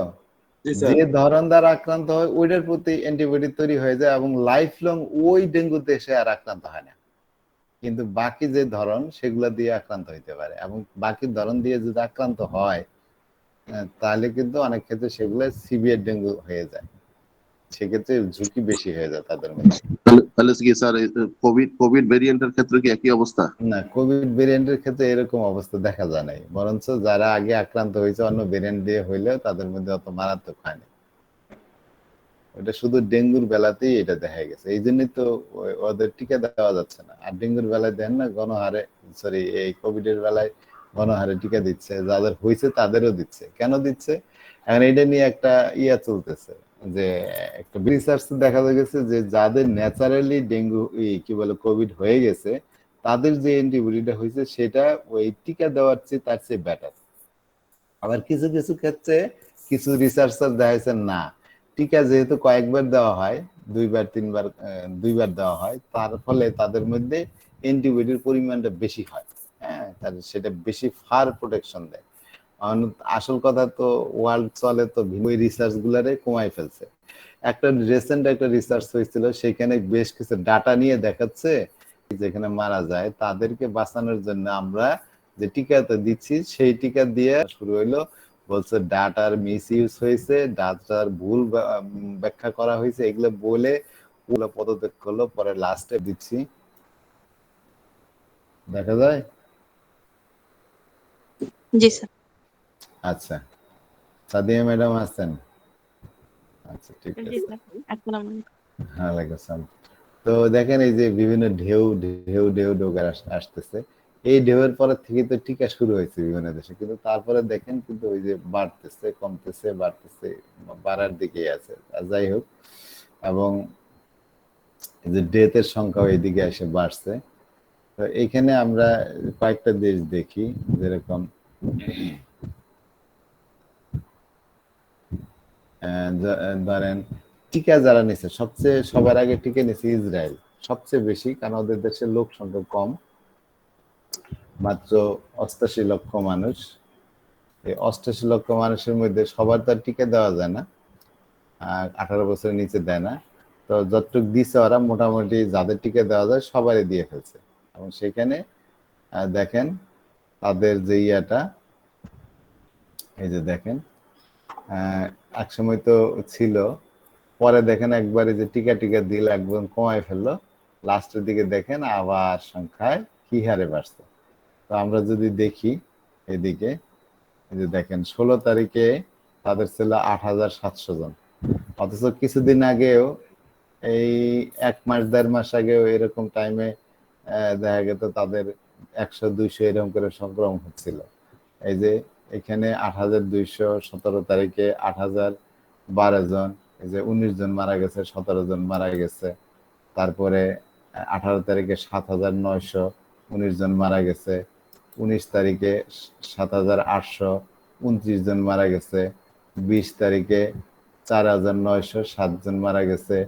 জি স্যার। যে ধরন দ্বারা আক্রান্ত হয় ওইটার প্রতি অ্যান্টিবডি তৈরি হয়ে যায় এবং লাইফ লং ওই ডেঙ্গুতে সে আর আক্রান্ত হয় না। কিন্তু বাকি যে ধরন সেগুলা দিয়ে আক্রান্ত হইতে পারে, এবং বাকি ধরন দিয়ে যদি আক্রান্ত হয় তাহলে কিন্তু অনেক ক্ষেত্রে সেগুলো সিভিয়ার ডেঙ্গু হয়ে যায়, সেক্ষেত্রে ঝুঁকি বেশি হয়ে যায় তাদের মধ্যে। তাহলে কি স্যার কোভিড ভেরিয়েন্টের ক্ষেত্রে কি একই অবস্থা? না, কোভিড ভেরিয়েন্টের ক্ষেত্রে এরকম অবস্থা দেখা যায় নাই, বরঞ্চ যারা আগে আক্রান্ত হয়েছে অন্য ভেরিয়েন্ট দিয়ে হইলেও তাদের মধ্যে অত মারাত্মক হয়নি। ওটা শুধু ডেঙ্গুর বেলাতেই এটা দেখা গেছে, এই জন্যই তো ওদের টিকা দেওয়া যাচ্ছে না। আর ডেঙ্গুর বেলায় দেন না গণহারে, সরি এই কোভিড এর বেলায় গণহারে টিকা দিচ্ছে, যাদের হয়েছে তাদেরও দিচ্ছে। কেন দিচ্ছে? এখন এটা নিয়ে একটা ইয়া চলতেছে যে একটা রিসার্চ দেখা গেছে যে যাদের ন্যাচারালি ডেঙ্গু কি বলে কোভিড হয়ে গেছে, তাদের যে অ্যান্টিবডিটা হয়েছে সেটা ওই টিকা দেওয়ার চেয়ে তার চেয়ে বেটার। আবার কিছু কিছু ক্ষেত্রে কিছু রিসার্চার দেখাইছে না, টিকা যেহেতু কয়েকবার দেওয়া হয়, 2বার 3বার 2বার দেওয়া হয়, তার ফলে তাদের মধ্যে অ্যান্টিবডির পরিমাণটা বেশি হয়, হ্যাঁ, তাদের সেটা বেশি ফার প্রোটেকশন দেয়। আসল কথা তো ওয়ার্ল্ড চলে তো ওই রিসার্চ গুলারে কমাই ফেলছে। একটা রিসেন্ট একটা রিসার্চ হয়েছিল, সেখানে বেশ কিছু ডাটা নিয়ে দেখাচ্ছে যেখানে মারা যায় তাদেরকে বাঁচানোর জন্য আমরা যে টিকাটা দিচ্ছি সেই টিকা দিয়ে শুরু হইলো, বলছে ডাটার মিস ইউজ হয়েছে, ডাটার ভুল ব্যাখ্যা করা হয়েছে, এগুলো বলে ওগুলো পদত্যাগ করলো, পরে লাস্টে দিচ্ছি, দেখা যায়। জি স্যার। আচ্ছা, সাদিয়া ম্যাডাম আছেন? আচ্ছা, ঠিক জি আছে। স্যার, আসসালামু আলাইকুম। হ্যাঁ, ওয়ালাইকুম আসসালাম। তো দেখেন এই যে বিভিন্ন ঢেউ ঢেউ ঢেউ ঢেউ আসতেছে, এই ঢেউয়ের পরে থেকে তো টিকা শুরু হয়েছে বিভিন্ন দেশে, কিন্তু তারপরে দেখেন কিন্তু ওই যে বাড়তেছে কমতেছে বাড়তেছে, বাড়ার দিকেই আছে। আর যাই হোক, এবং এই যে ডেথের সংখ্যাও এদিকে এসে বাড়ছে। তো এখানে আমরা কয়েকটা দেশ দেখি, যেরকম ধরেন টিকা যারা নিছে, সবচেয়ে সবার আগে টিকা নিছে ইসরায়েল সবচেয়ে বেশি, কারণ ওদের দেশের লোক সংখ্যা কম, মাত্র 88 লক্ষ মানুষ। এই 88 লক্ষ মানুষের মধ্যে সবার তো আর টিকা দেওয়া যায় না, 18 বছরের নিচে দেয় না। তো যতটুকু দিছে ওরা মোটামুটি যাদের টিকা দেওয়া যায় সবারই দিয়ে ফেলছে। এবং সেখানে দেখেন তাদের যে ইয়াটা, এই যে দেখেন এক সময় তো ছিল, পরে দেখেন একবারে যে টিকা টিকা দিল একদম কমায় ফেললো, লাস্টের দিকে দেখেন আবার সংখ্যায় কি হারে বাড়ছে। তো আমরা যদি দেখি এদিকে, এই যে দেখেন 16 তারিখে তাদের ছিল 8,700 জন, অথচ কিছুদিন আগেও এই 1 মাস 1.5 মাস আগেও এরকম টাইমে দেখা গেত তাদের 100-200 এরকম করে সংক্রমণ হচ্ছিল। এই যে এখানে 8,217 তারিখে 8,012 জন, এই যে 19 জন মারা গেছে, 17 জন মারা গেছে। তারপরে 18 তারিখে 7,919 জন মারা গেছে, 19 তারিখে 7,829 জন মারা গেছে, 20 তারিখে 4,907 জন মারা গেছে,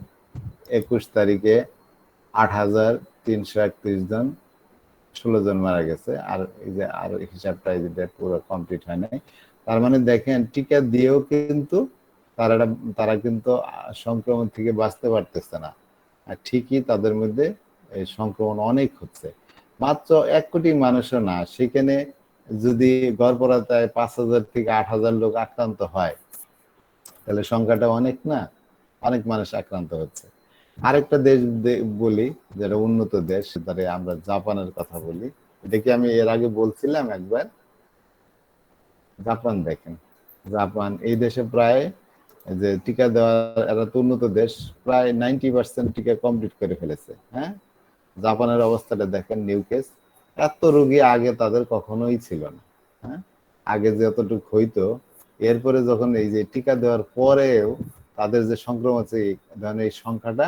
21 তারিখে 8,331 জন, 16 জন মারা গেছে। আর এই যে আর হিসাবটা এই যে পুরো কমপ্লিট হয় নাই। তার মানে দেখেন টিকা দিয়েও কিন্তু তারা কিন্তু সংক্রমণ থেকে বাঁচতে পারতেছে না, আর ঠিকই তাদের মধ্যে এই সংক্রমণ অনেক হচ্ছে। মাত্র 1 কোটি মানুষও না, সেখানে যদি গড়পড়তায় 5,000 থেকে 8,000 লোক আক্রান্ত হয়, তাহলে সংখ্যাটা অনেক না, অনেক মানুষ আক্রান্ত হচ্ছে। আরেকটা দেশ বলি যেটা উন্নত দেশ, তারে আমরা জাপানের কথা বলি। এটা কি আমি এর আগে বলছিলাম একবার? জাপান দেখেন, জাপান এই দেশে প্রায় যে টিকা দেওয়া, এরা তো উন্নত দেশ, প্রায় 90% টিকা কমপ্লিট করে ফেলেছে। হ্যাঁ, জাপানের অবস্থাটা দেখেন, নিউ কেস, এত রোগী আগে তাদের কখনোই ছিল না। হ্যাঁ, আগে যতটুকু হইতো, এরপরে যখন এই যে টিকা দেওয়ার পরেও তাদের যে সংক্রমণ আছে, এই সংখ্যাটা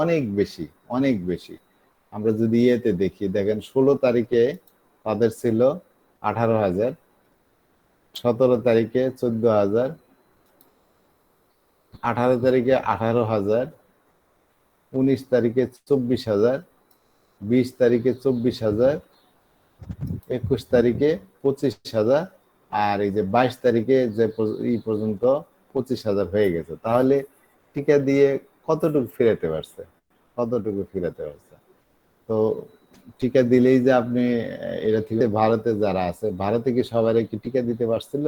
অনেক বেশি, অনেক বেশি। আমরা যদি ইয়েতে দেখি, দেখেন 16 তারিখে তাদের ছিল 18,000, 17 তারিখে 14,000, 18 তারিখে 18,000, 19 তারিখে 24,000, 20 তারিখে 24,000, 21 তারিখে 25,000, আর এই যে 22 তারিখে যে এই পর্যন্ত 25,000 হয়ে গেছে। তাহলে টিকা দিয়ে কতটুকু ফিরাতে পারছে, কতটুকু ফিরাতে পারছে? তো টিকা দিলেই যে আপনি এটা থেকে, ভারতে যারা আছে, ভারতে কি সবাই কি টিকা দিতে পারছিল?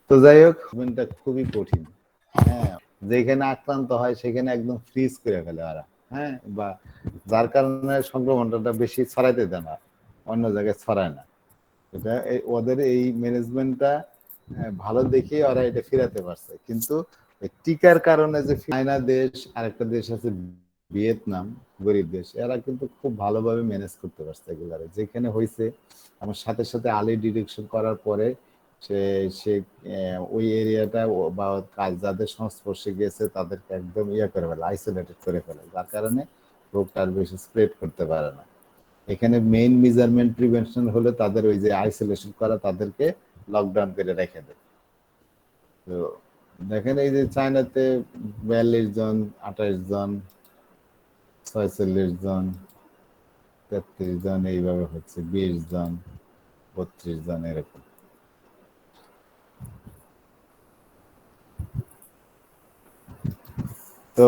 তো যাই হোক, এটা খুবই কঠিন। হ্যাঁ, যেখানে আক্রান্ত হয় সেখানে একদম ফ্রিজ করে ফেলে ওরা। হ্যাঁ, বা যার কারণে সংক্রমণটা বেশি ছড়াইতে দেয় না, অন্য জায়গায় ছড়ায় না। এটা ওদের এই ম্যানেজমেন্টটা ভালো দেখে ওরা এটা ফিরাতে পারছে। কিন্তু টিকার কারণে যে চায়না দেশ, আরেকটা দেশ আছে ভিয়েতনাম, গরিব দেশ, এরা কিন্তু খুব ভালোভাবে ম্যানেজ করতে পারছে এগুলারে। যেখানে হয়েছে আমার সাথে সাথে আর্লি ডিটেকশন করার পরে সে সে ওই এরিয়াটা বা যাদের সংস্পর্শে গেছে তাদেরকে একদম ইয়ে করে ফেলে, আইসোলেটেড করে ফেলে, যার কারণে রোগটা আর বেশি স্প্রেড করতে পারে না। এখানে মেইন মেজারমেন্ট প্রিভেনশন হলো তাদের ওই যে আইসোলেশন করা, তাদেরকে লকডাউন করে রেখে দেয়। তো দেখেন এই যে চায়নাতে 42 জন, 28 জন, 46 জন, 33 জন, এইভাবে হচ্ছে 20 জন, 32 জন, এরকম। তো